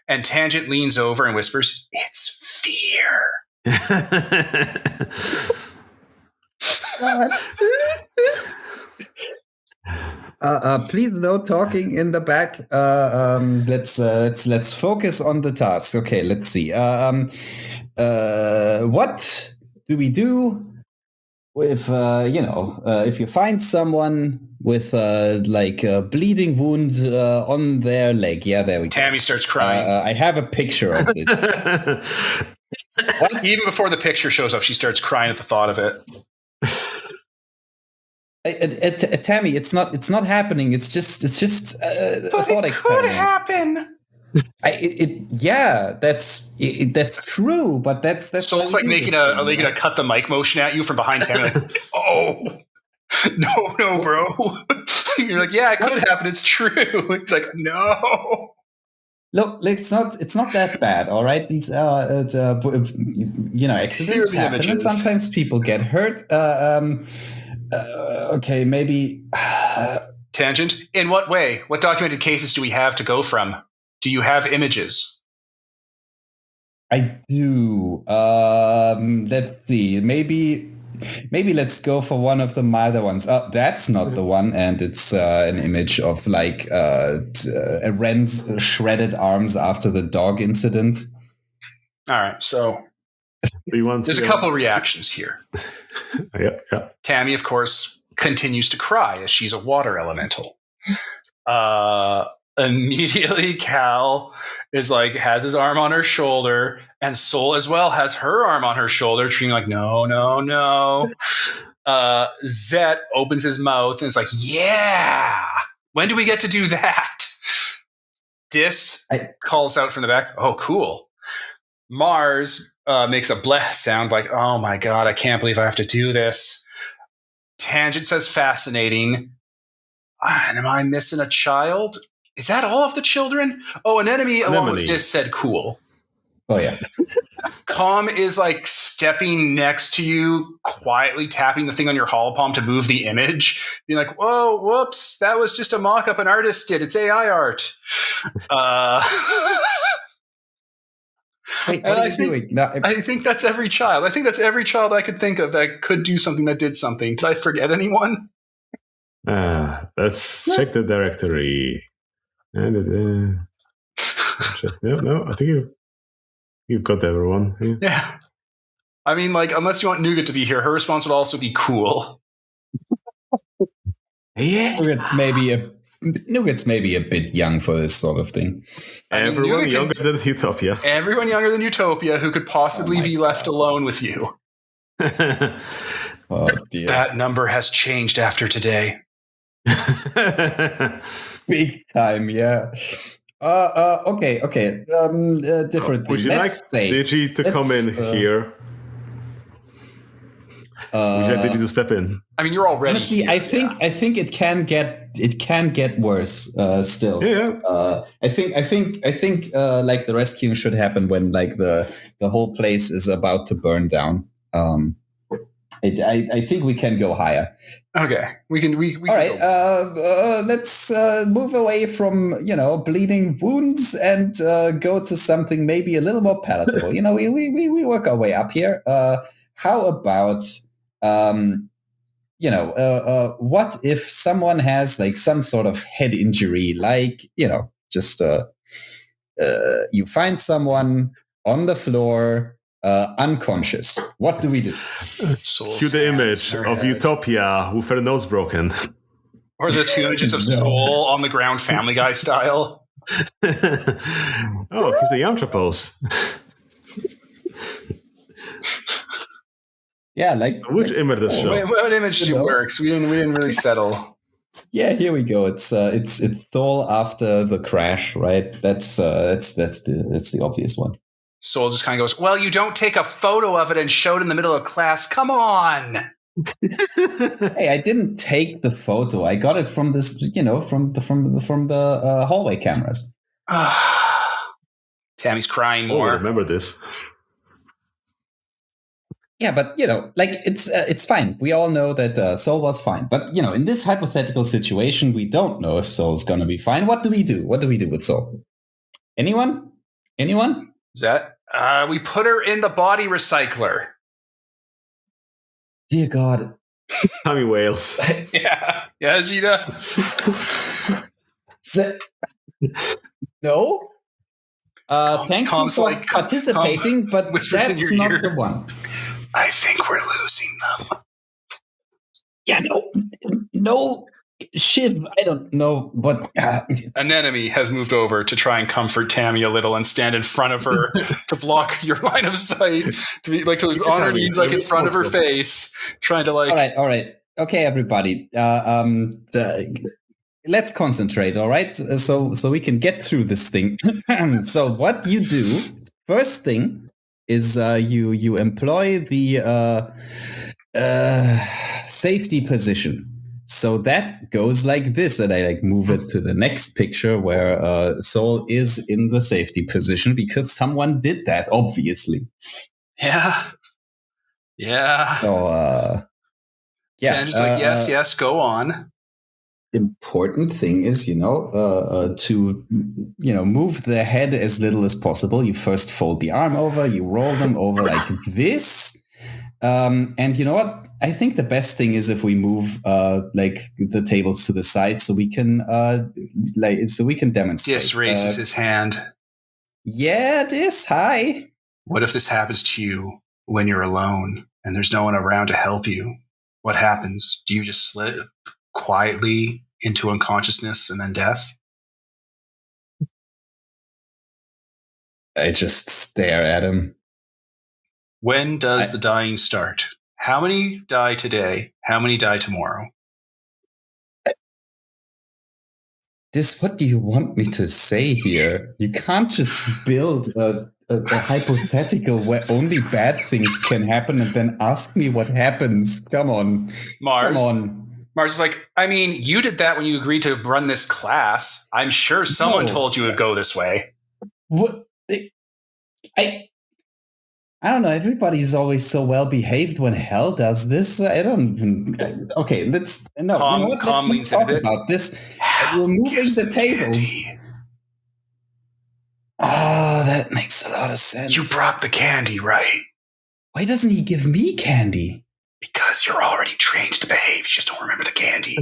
And Tangent leans over and whispers, "It's fear." Please no talking in the back. Let's focus on the task. Okay, let's see. What do we do if if you find someone with like a bleeding wound on their leg? Yeah, there we go. Tammy starts crying. I have a picture of this. Even before the picture shows up, she starts crying at the thought of it. Tammy, it's not happening. It's just a thought experiment. Could happen. That's true, but that's Soul's like making a cut the mic motion at you from behind Tammy. Like, oh no, bro. You're like, yeah, it could happen. It's true. He's like, no. Look, it's not that bad. All right, these accidents happen, and sometimes people get hurt. Okay, maybe. Tangent. In what way? What documented cases do we have to go from? Do you have images? I do. Let's see. Maybe let's go for one of the milder ones. That's not the one, and it's an image of like Ren's shredded arms after the dog incident. All right, so there's a couple of reactions here. Yeah. Tammy, of course, continues to cry as she's a water elemental. Immediately, Cal is like has his arm on her shoulder, and Soul as well has her arm on her shoulder, treating like no. Zet opens his mouth and is like, "Yeah, when do we get to do that?" Dis calls out from the back, "Oh, cool." Mars makes a bleh sound like, "Oh my god, I can't believe I have to do this." Tangent says, "Fascinating." And am I missing a child? Is that all of the children? Oh, an enemy along with Dis said, "Cool." Oh yeah. Calm is like stepping next to you, quietly tapping the thing on your hollow palm to move the image, being like, "Whoa, whoops, that was just a mock-up an artist did. It's AI art." Wait, what are you doing? No, I think that's every child. I think that's every child I could think of that could do something that did something. Did I forget anyone? Let's check the directory. And no, I think you've got everyone. Yeah. I mean, like, unless you want Nougat to be here, her response would also be cool. Yeah. Nougat's maybe a bit young for this sort of thing. Everyone younger than Utopia. Everyone younger than Utopia who could possibly be left alone with you. Oh dear. That number has changed after today. Big time, yeah. Okay. Different thing. Would you like Digi to come in here? Would you like Digi to step in? I mean, you're already. Honestly, here, I think it can get worse. Still, Yeah. I think like the rescuing should happen when like the whole place is about to burn down. I think we can go higher. Okay, we can. All right, let's move away from bleeding wounds and go to something maybe a little more palatable. We work our way up here. How about what if someone has like some sort of head injury, like just you find someone on the floor. Unconscious. What do we do? Cue the image of Utopia with her nose broken. Or the 2 images of Soul on the ground, Family Guy style. Oh, he's the Yamcha pose. Yeah, like which image does show? What image works? We didn't really settle. Yeah, here we go. It's Soul after the crash, right? That's the obvious one. Soul just kind of goes, well, you don't take a photo of it and show it in the middle of class. Come on. Hey, I didn't take the photo. I got it from this, from the hallway cameras. Tammy's crying more. I remember this. Yeah, but like it's fine. We all know that Soul was fine. But in this hypothetical situation, we don't know if Soul's gonna be fine. What do we do? What do we do with Soul? Anyone? Is that we put her in the body recycler? Dear God, Tommy Wales. yeah, she does. No. Thank you for participating, but that's not the one. I think we're losing them. Yeah, no. Shiv, I don't know, but an enemy has moved over to try and comfort Tammy a little and stand in front of her to block your line of sight, to be like to on her knees, like in front of her face, trying to like. All right. Okay, everybody. Let's concentrate. All right, so we can get through this thing. So what you do first thing is you employ the safety position. So that goes like this, and I like move it to the next picture where Soul is in the safety position because someone did that, obviously. Yeah. So Tan's just like yes, go on. Important thing is, to move the head as little as possible. You first fold the arm over, you roll them over like this. And you know what? I think the best thing is if we move like the tables to the side so we can demonstrate. Dis raises his hand. Yeah, Dis, hi. What if this happens to you when you're alone and there's no one around to help you? What happens? Do you just slip quietly into unconsciousness and then death? I just stare at him. When does the dying start? How many die today? How many die tomorrow? What do you want me to say here? You can't just build a hypothetical where only bad things can happen and then ask me what happens. Come on. Mars is like, I mean, you did that when you agreed to run this class. I'm sure someone told you it would go this way. What? I don't know. Everybody's always so well behaved when Hell does this. I don't even. Okay, let's talk about this. We're moving the tables. that makes a lot of sense. You brought the candy, right? Why doesn't he give me candy? Because you're already trained to behave. You just don't remember the candy.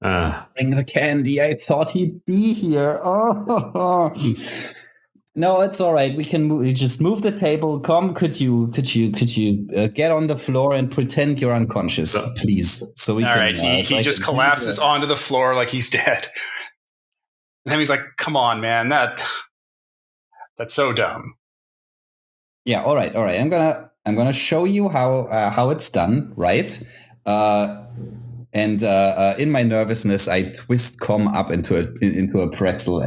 Bring the candy. I thought he'd be here. Oh. No, it's all right. We can just move the table. Come, could you get on the floor and pretend you're unconscious, please? So we all can. Right, he just collapses onto the floor like he's dead. And then he's like, "Come on, man, that's so dumb." Yeah, all right. I'm gonna show you how it's done, right? And in my nervousness, I twist Com up into a pretzel.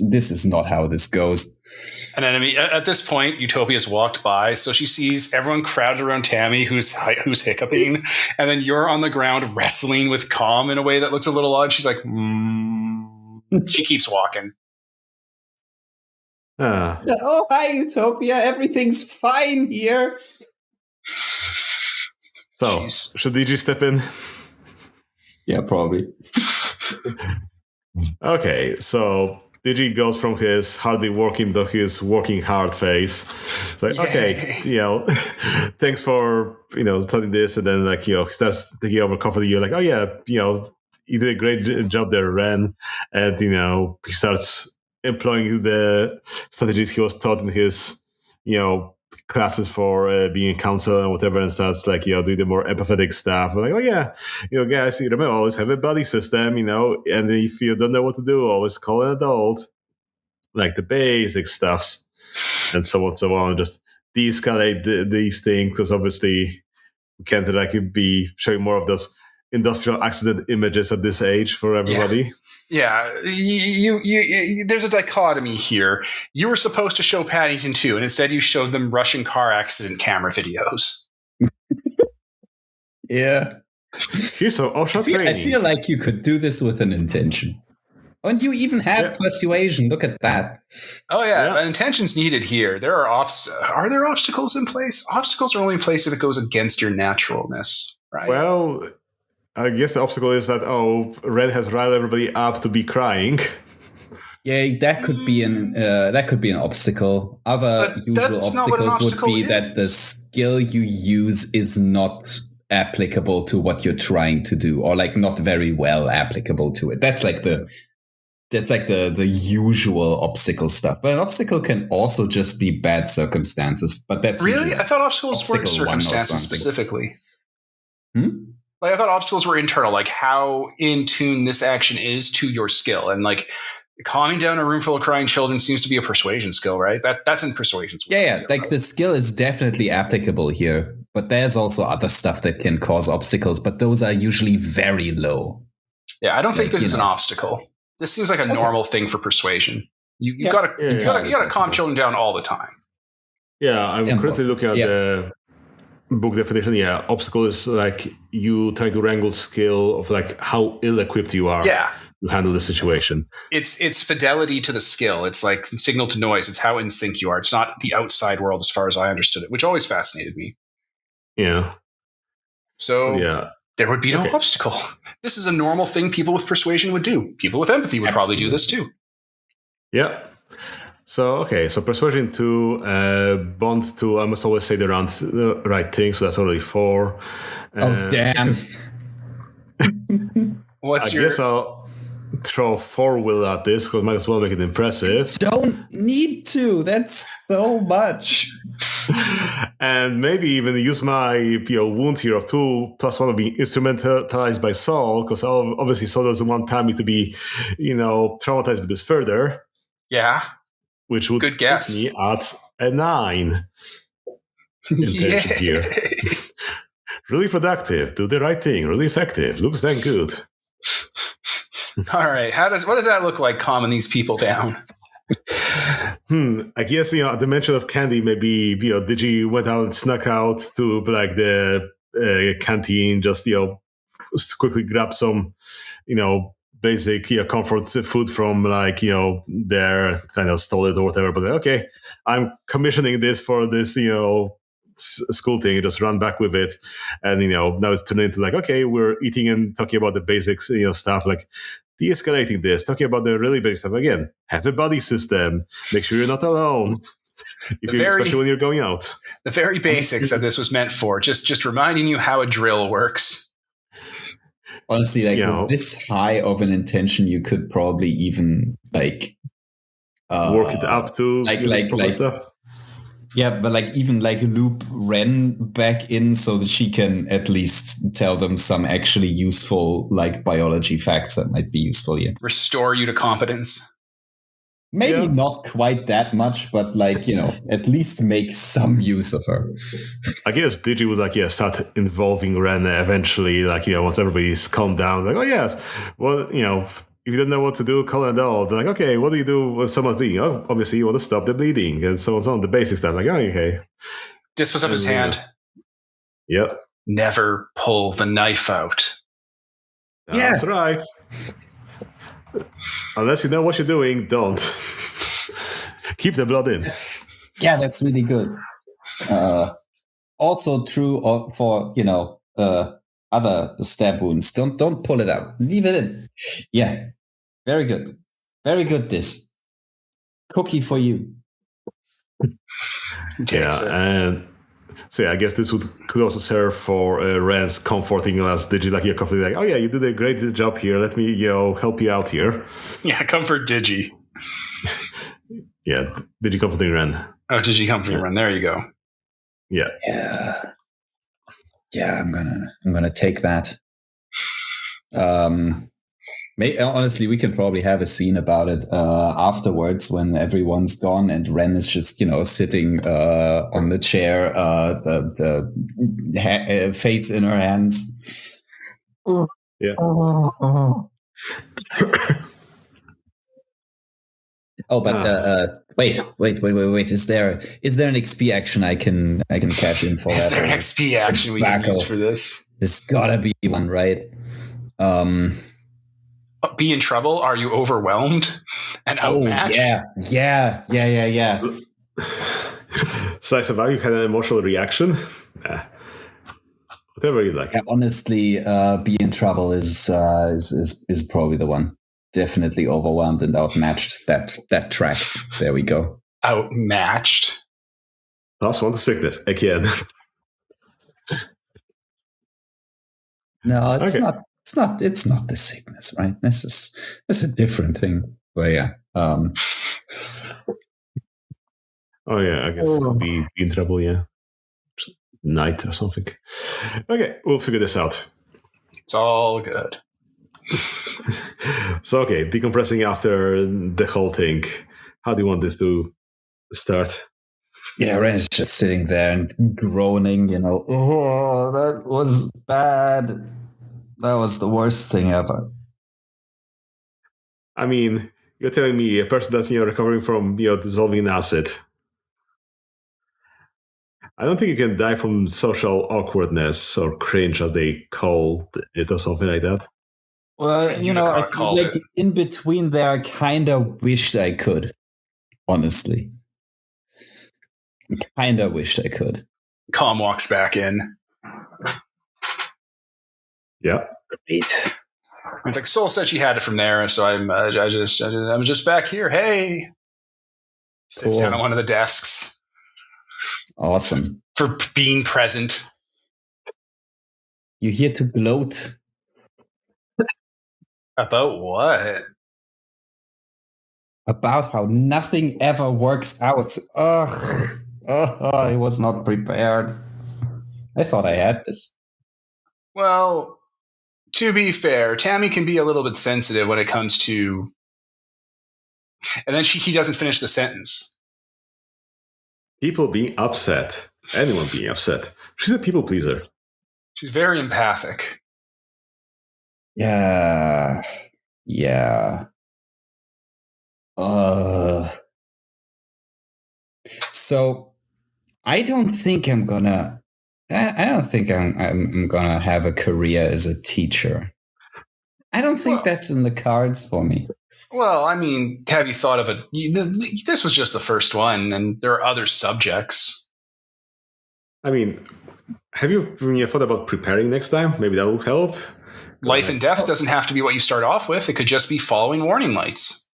This is not how this goes. An enemy at this point, Utopia's walked by, so she sees everyone crowded around Tammy, who's hiccuping, and then you're on the ground wrestling with Com in a way that looks a little odd. She's like, She keeps walking. Oh, hi, Utopia. Everything's fine here. So, Jeez. should DG step in? Yeah, probably. Okay, so DG goes from his hardly working to his working hard phase. It's like, okay, thanks for, studying this. And then, he starts taking over, comforting you, like, oh, yeah, you did a great job there, Ren. And, he starts employing the strategies he was taught in his, classes for being a counselor and whatever, and starts doing the more empathetic stuff. Like, oh yeah, guys, remember, always have a buddy system, and if you don't know what to do, always call an adult, like the basic stuffs, and so on. Just de-escalate these things, because obviously we can't be showing more of those industrial accident images at this age for everybody. Yeah, you there's a dichotomy here. You were supposed to show Paddington 2, and instead you showed them Russian car accident camera videos. Yeah. Here's some OSHA training. I feel like you could do this with an intention. And you even have persuasion. Look at that. Oh, yeah. An intention's needed here. Are there obstacles in place? Obstacles are only in place if it goes against your naturalness, right? Well, I guess the obstacle is that, Red has riled everybody up to be crying. Yeah, that could be an obstacle. Other usual obstacles would be that the skill you use is not applicable to what you're trying to do, or not very well applicable to it. That's like the usual obstacle stuff. But an obstacle can also just be bad circumstances. But that's really, I thought obstacles weren't circumstances specifically. I thought obstacles were internal, like how in tune this action is to your skill. And calming down a room full of crying children seems to be a persuasion skill, right? That's in persuasion. Yeah. The skill is definitely applicable here. But there's also other stuff that can cause obstacles, but those are usually very low. Yeah, I don't think this is an obstacle. This seems like a normal thing for persuasion. You got to calm children down all the time. Yeah, I'm currently looking at the book definition. Yeah, obstacle is you trying to wrangle skill of how ill-equipped you are to handle the situation. It's fidelity to the skill. It's like signal to noise. It's how in sync you are. It's not the outside world as far as I understood it, which always fascinated me. Yeah. So there would be no obstacle. This is a normal thing people with persuasion would do. People with empathy would probably do this too. Yeah. So, so persuasion 2, bond 2, I must always say the right thing, so that's already 4. Oh, damn. I guess I'll throw 4 will at this, because might as well make it impressive. Don't need to. That's so much. And maybe even use my wound here of 2 plus 1 of being instrumentalized by Saul, because obviously Saul doesn't want Tammy to be, traumatized with this further. Yeah. Which would good guess. Put me at a 9. Here. Really productive. Do the right thing. Really effective. Looks dang good. All right. What does that look like, calming these people down? I guess, at the mention of candy, maybe, Digi went out and snuck out to the canteen, just, quickly grab some, basic comfort food from there, kind of stole it or whatever. But okay, I'm commissioning this for this, school thing. Just run back with it, and now it's turning into okay, we're eating and talking about the basics, stuff like de-escalating this, talking about the really basic stuff again. Have a buddy system. Make sure you're not alone. Especially when you're going out. The very basics that this was meant for. Just reminding you how a drill works. Honestly, with this high of an intention, you could probably even work it up to stuff. Yeah, but even loop Ren back in so that she can at least tell them some actually useful biology facts that might be useful here. Restore you to competence. Maybe not quite that much, but at least make some use of her. I guess Digi would start involving Ren eventually, once everybody's calmed down. Oh yes, well, if you don't know what to do, call an adult. They're okay, what do you do when someone's bleeding? Oh, obviously you want to stop the bleeding, and so on. The basic stuff, okay. This was up his hand. Yep. Never pull the knife out. That's right. Unless you know what you're doing, don't. Keep the blood in. Yeah, that's really good. Also true for other stab wounds. Don't pull it out. Leave it in. Yeah, very good. Very good. This cookie for you. And so I guess this could also serve for Ren's comforting us. Digi, oh yeah, you did a great job here. Let me help you out here. Yeah, comfort Digi. Yeah, Digi comforting Ren. Oh, Digi comforting Ren. There you go. Yeah. Yeah, I'm gonna take that. Honestly, we can probably have a scene about it afterwards when everyone's gone and Ren is just, sitting on the chair, the fates in her hands. Yeah. Wait. Is there an XP action I can cash in for that? Is there an XP action we can use for this? There's gotta be one, right? Be in trouble? Are you overwhelmed and outmatched? Yeah. Slice of value had an emotional reaction. Whatever you like. Yeah, honestly, be in trouble is probably the one. Definitely overwhelmed and outmatched. That tracks. There we go. Outmatched. Last one to sickness again. No, it's not. It's not the sickness, right? That's a different thing. But yeah. Oh yeah, I guess it'll be in trouble. Yeah, night or something. Okay, we'll figure this out. It's all good. So okay, decompressing after the whole thing. How do you want this to start? Yeah, Ren is just sitting there and groaning. Oh, that was bad. That was the worst thing ever. I mean, you're telling me a person that's recovering from dissolving in acid. I don't think you can die from social awkwardness or cringe, as they call it, or something like that. Well, in between there, I kind of wished I could. Honestly, kind of wished I could. Calm walks back in. Yeah. Great. It's like Soul said she had it from there, so I'm just back here. Hey, sits down on one of the desks. Awesome for being present. You're here to gloat about what? About how nothing ever works out. Ugh. I was not prepared. I thought I had this. Well, to be fair, Tammy can be a little bit sensitive when it comes to... And then he doesn't finish the sentence. People being upset. Anyone being upset. She's a people pleaser. She's very empathic. Yeah. So I don't think I'm gonna have a career as a teacher. I don't think that's in the cards for me. Well, I mean, have you thought of it? This was just the first one, and there are other subjects. I mean, Have you thought about preparing next time? Maybe that will help. Life and death doesn't have to be what you start off with. It could just be following warning lights.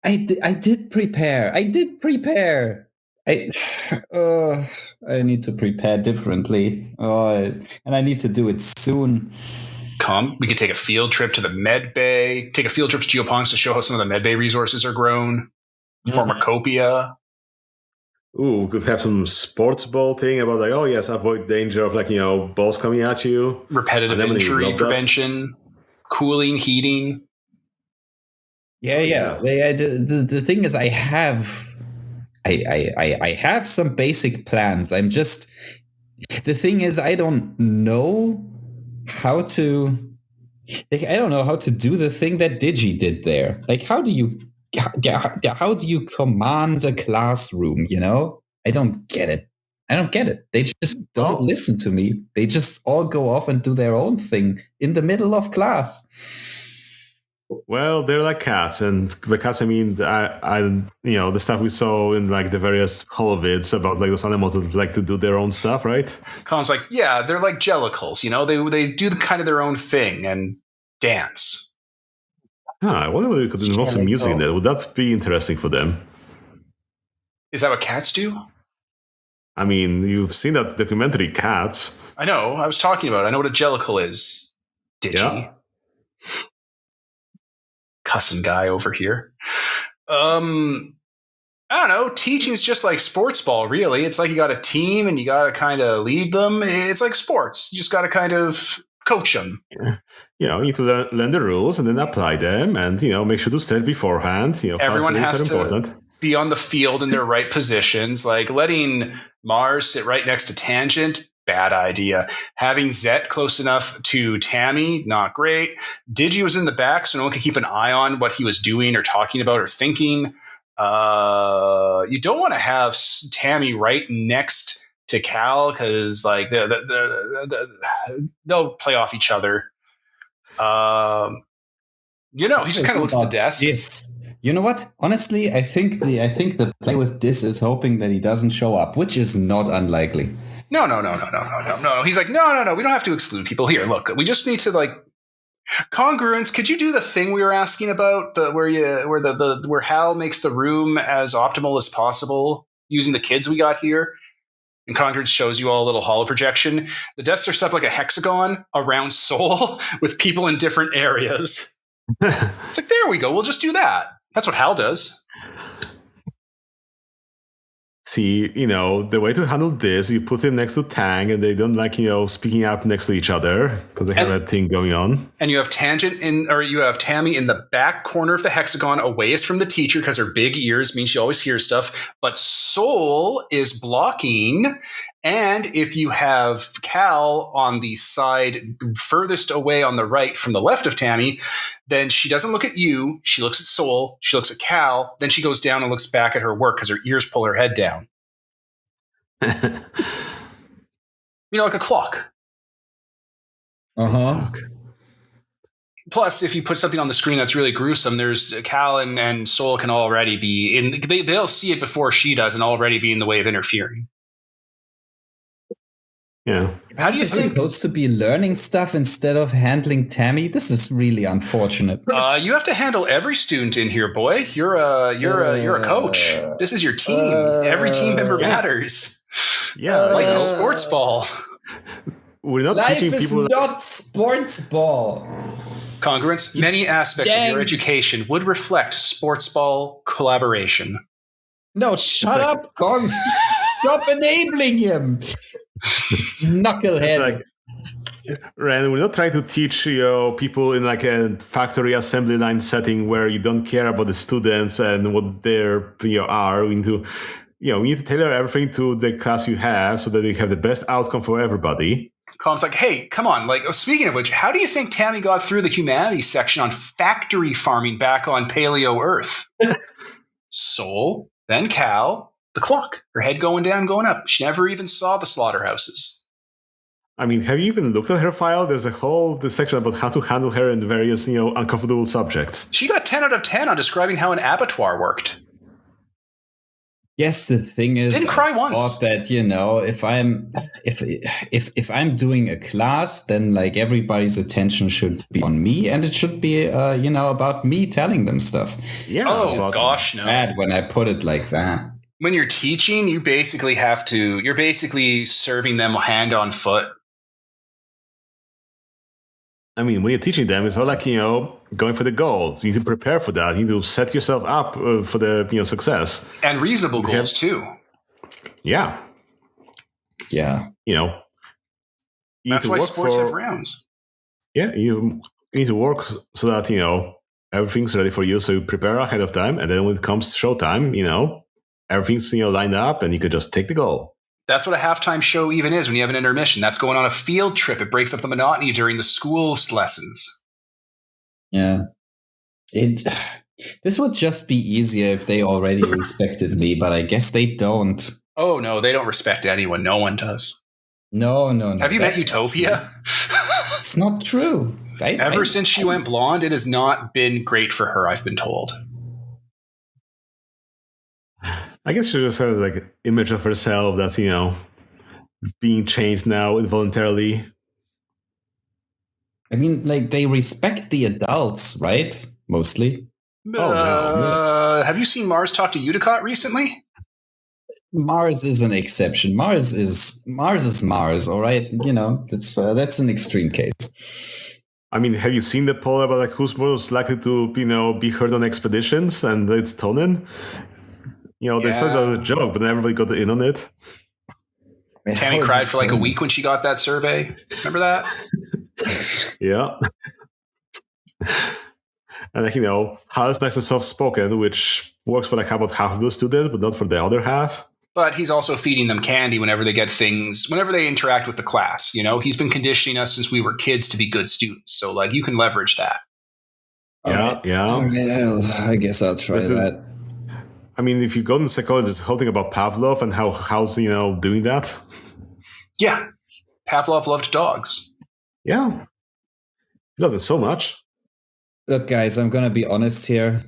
I did prepare. I need to prepare differently. And I need to do it soon. We could take a field trip to the med bay, take a field trip to Geopongs to show how some of the med bay resources are grown. Pharmacopoeia. Ooh, we could have some sports ball thing about like, oh yes, avoid danger of balls coming at you. Repetitive injury prevention, cooling, heating. Yeah. The thing is, I have some basic plans. The thing is, I don't know how to. I don't know how to do the thing that Digi did there. Like, how do you command a classroom? I don't get it. They just don't listen to me. They just all go off and do their own thing in the middle of class. Well, they're like cats, and by cats I mean the stuff we saw in like the various holovids about like those animals that like to do their own stuff, right? Colin's like, yeah, they're like jellicles, they do kind of their own thing and dance. I wonder whether we could involve some music in that. Would that be interesting for them? Is that what cats do? I mean, you've seen that documentary, Cats. I know. I was talking about it. I know what a jellicle is. Digi. Yeah. Cussing guy over here. I don't know. Teaching's just like sports ball, really. It's like you got a team and you got to kind of lead them. It's like sports. You just got to kind of coach them. You need to learn the rules and then apply them and, make sure to set beforehand. Everyone has to be on the field in their right positions. Like letting Mars sit right next to Tangent, bad idea. Having Zet close enough to Tammy, not great. Digi was in the back, so no one could keep an eye on what he was doing or talking about or thinking. You don't want to have Tammy right next to Cal because like they'll play off each other. He just kind of looks at the desk. Yes. You know what? Honestly, I think the play with this is hoping that he doesn't show up, which is not unlikely. No. He's like, no. We don't have to exclude people here. Look, we just need to like congruence. Could you do the thing we were asking about, where Hal makes the room as optimal as possible using the kids we got here? And congruence shows you all a little holo projection. The desks are set up like a hexagon around Soul with people in different areas. It's like, there we go. We'll just do that. That's what Hal does. See, the way to handle this, you put him next to Tang and they don't like, speaking up next to each other because they have that thing going on. And you have you have Tammy in the back corner of the hexagon away from the teacher because her big ears mean she always hears stuff. But Soul is blocking. And if you have Cal on the side furthest away on the right from the left of Tammy, then she doesn't look at you. She looks at Soul. She looks at Cal. Then she goes down and looks back at her work because her ears pull her head down. Like a clock. Uh-huh. Plus, if you put something on the screen that's really gruesome, there's Cal and Soul can already be in. They'll see it before she does and already be in the way of interfering. Yeah. How do you think supposed to be learning stuff instead of handling Tammy? This is really unfortunate. You have to handle every student in here, boy. You're a coach. This is your team. Every team member matters. Yeah. Life is sports ball. We're not Life teaching people is not sports ball. Congruence. Many aspects of your education would reflect sports ball collaboration. No, shut up, Kong. Stop enabling him. Knucklehead. Ren, we're not trying to teach people in like a factory assembly line setting where you don't care about the students and what their are. We need to tailor everything to the class you have so that they have the best outcome for everybody. Colin's like, hey, come on. Like, speaking of which, how do you think Tammy got through the humanities section on factory farming back on Paleo Earth? Soul, then Cal. The clock, her head going down, going up. She never even saw the slaughterhouses. I mean, have you even looked at her file? There's a whole section about how to handle her in various, uncomfortable subjects. She got 10 out of 10 on describing how an abattoir worked. Yes, the thing is, Didn't cry I once. thought that, if I'm doing a class, then like everybody's attention should be on me, and it should be about me telling them stuff. Yeah. Oh but gosh, no. Bad when I put it like that. When you're teaching, you're basically serving them hand on foot. I mean, when you're teaching them, it's all like, going for the goals. You need to prepare for that. You need to set yourself up for the, success. And reasonable goals, too. Yeah. Yeah. That's why sports have rounds. Yeah, you need to work so that, everything's ready for you. So you prepare ahead of time. And then when it comes showtime, everything's, lined up and you could just take the goal. That's what a halftime show even is when you have an intermission. That's going on a field trip. It breaks up the monotony during the school's lessons. Yeah. This would just be easier if they already respected me, but I guess they don't. Oh, no, they don't respect anyone. No one does. No. Have you met Utopia? It's not true. Ever since she went blonde, it has not been great for her, I've been told. I guess she just has like an image of herself that's, being changed now involuntarily. I mean, like, they respect the adults, right? Mostly. Have you seen Mars talk to Uticott recently? Mars is an exception. Mars is Mars, all right? That's an extreme case. I mean, have you seen the poll about like who's most likely to, be heard on expeditions? And it's Tonin. They said that was a joke, but then everybody got in on it. Tammy cried for like a week when she got that survey. Remember that? Yeah. And like, Hal's nice and soft-spoken, which works for like about half of the students, but not for the other half. But he's also feeding them candy whenever they get things, whenever they interact with the class. He's been conditioning us since we were kids to be good students. So like you can leverage that. Yeah. Well, I guess I'll try that. I mean, if you go to psychology, it's the whole thing about Pavlov and how Hal's, doing that. Yeah. Pavlov loved dogs. Yeah. He loved it so much. Look, guys, I'm going to be honest here.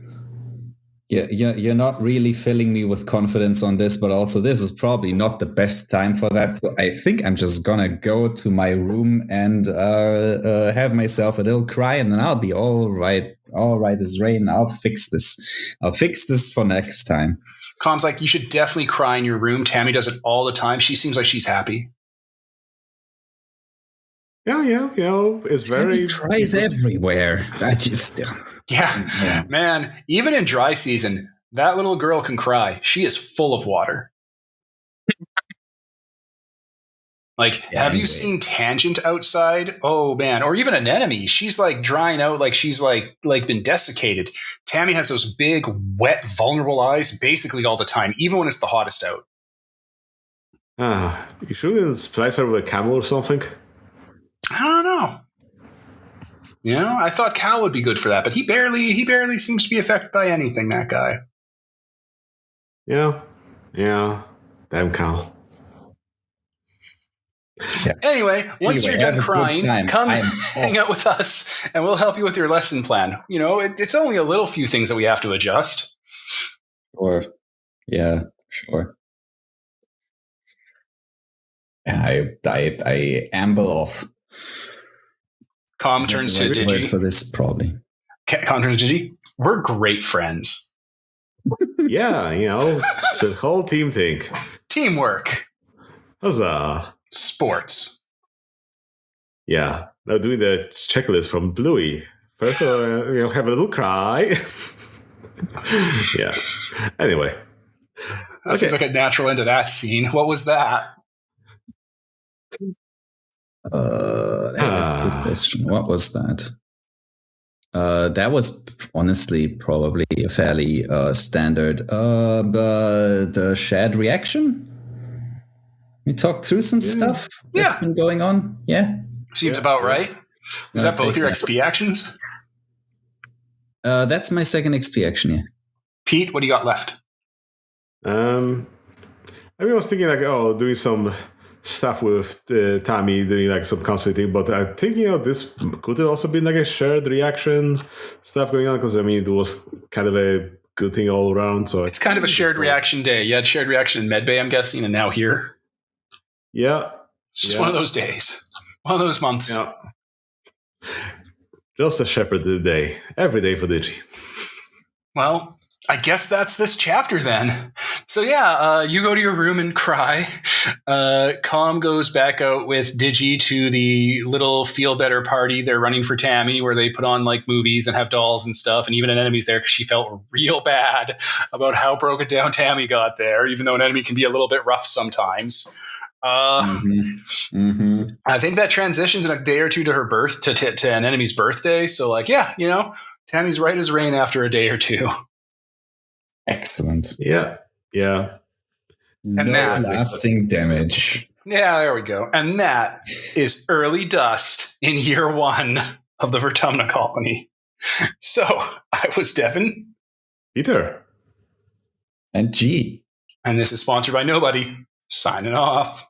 You're not really filling me with confidence on this, but also this is probably not the best time for that. I think I'm just going to go to my room and have myself a little cry, and then I'll be all right. All right as rain. I'll fix this. I'll fix this for next time. Com's like, you should definitely cry in your room. Tammy does it all the time. She seems like she's happy. Yeah, it's very... Tammy cries everywhere. I just... Yeah, man, even in dry season, that little girl can cry. She is full of water. Like, have you seen Tangent outside? Oh, man. Or even Anemone. She's like drying out like she's like been desiccated. Tammy has those big, wet, vulnerable eyes basically all the time, even when it's the hottest out. You shouldn't splice her with a camel or something? I don't know. I thought Cal would be good for that, but he barely seems to be affected by anything, that guy. Yeah. Damn Cal. Yeah. Anyway, once you're done crying, come hang out with us, and we'll help you with your lesson plan. It's only a little few things that we have to adjust. Sure. Yeah, sure. And I amble off. Com turns to Digi. For this, probably. Com turns to Digi. We're great friends. Yeah, it's a whole team thing. Teamwork. Huzzah. Sports. Yeah. Now doing the checklist from Bluey. First, have a little cry. Yeah. Anyway. That seems like a natural end to that scene. What was that? Good question. What was that? That was honestly probably a fairly standard. The shared reaction. We talked through some stuff that's been going on. Yeah, seems about right. Is that both your XP actions? That's my second XP action. Yeah. Pete, what do you got left? I was thinking like, doing some stuff with Tammy, doing like some consulting, but I think this could have also been like a shared reaction stuff going on, because it was kind of a good thing all around. So It's kind of a shared reaction day. You had shared reaction in Medbay, I'm guessing, and now here. Yeah. It's just one of those days. One of those months. Yeah. Just a shepherd of the day. Every day for Digi. Well, I guess that's this chapter then. So you go to your room and cry. Calm goes back out with Digi to the little feel better party they're running for Tammy, where they put on like movies and have dolls and stuff, and even an enemy's there because she felt real bad about how broken down Tammy got there, even though an enemy can be a little bit rough sometimes. I think that transitions in a day or two to her birth to an enemy's birthday. So like, Tammy's right as rain after a day or two. Excellent. Yeah. And no lasting damage. Yeah, there we go. And that is early dust in year 1 of the Vertumna colony. So I was Devin. Peter. And G. And this is sponsored by Nobody. Signing off.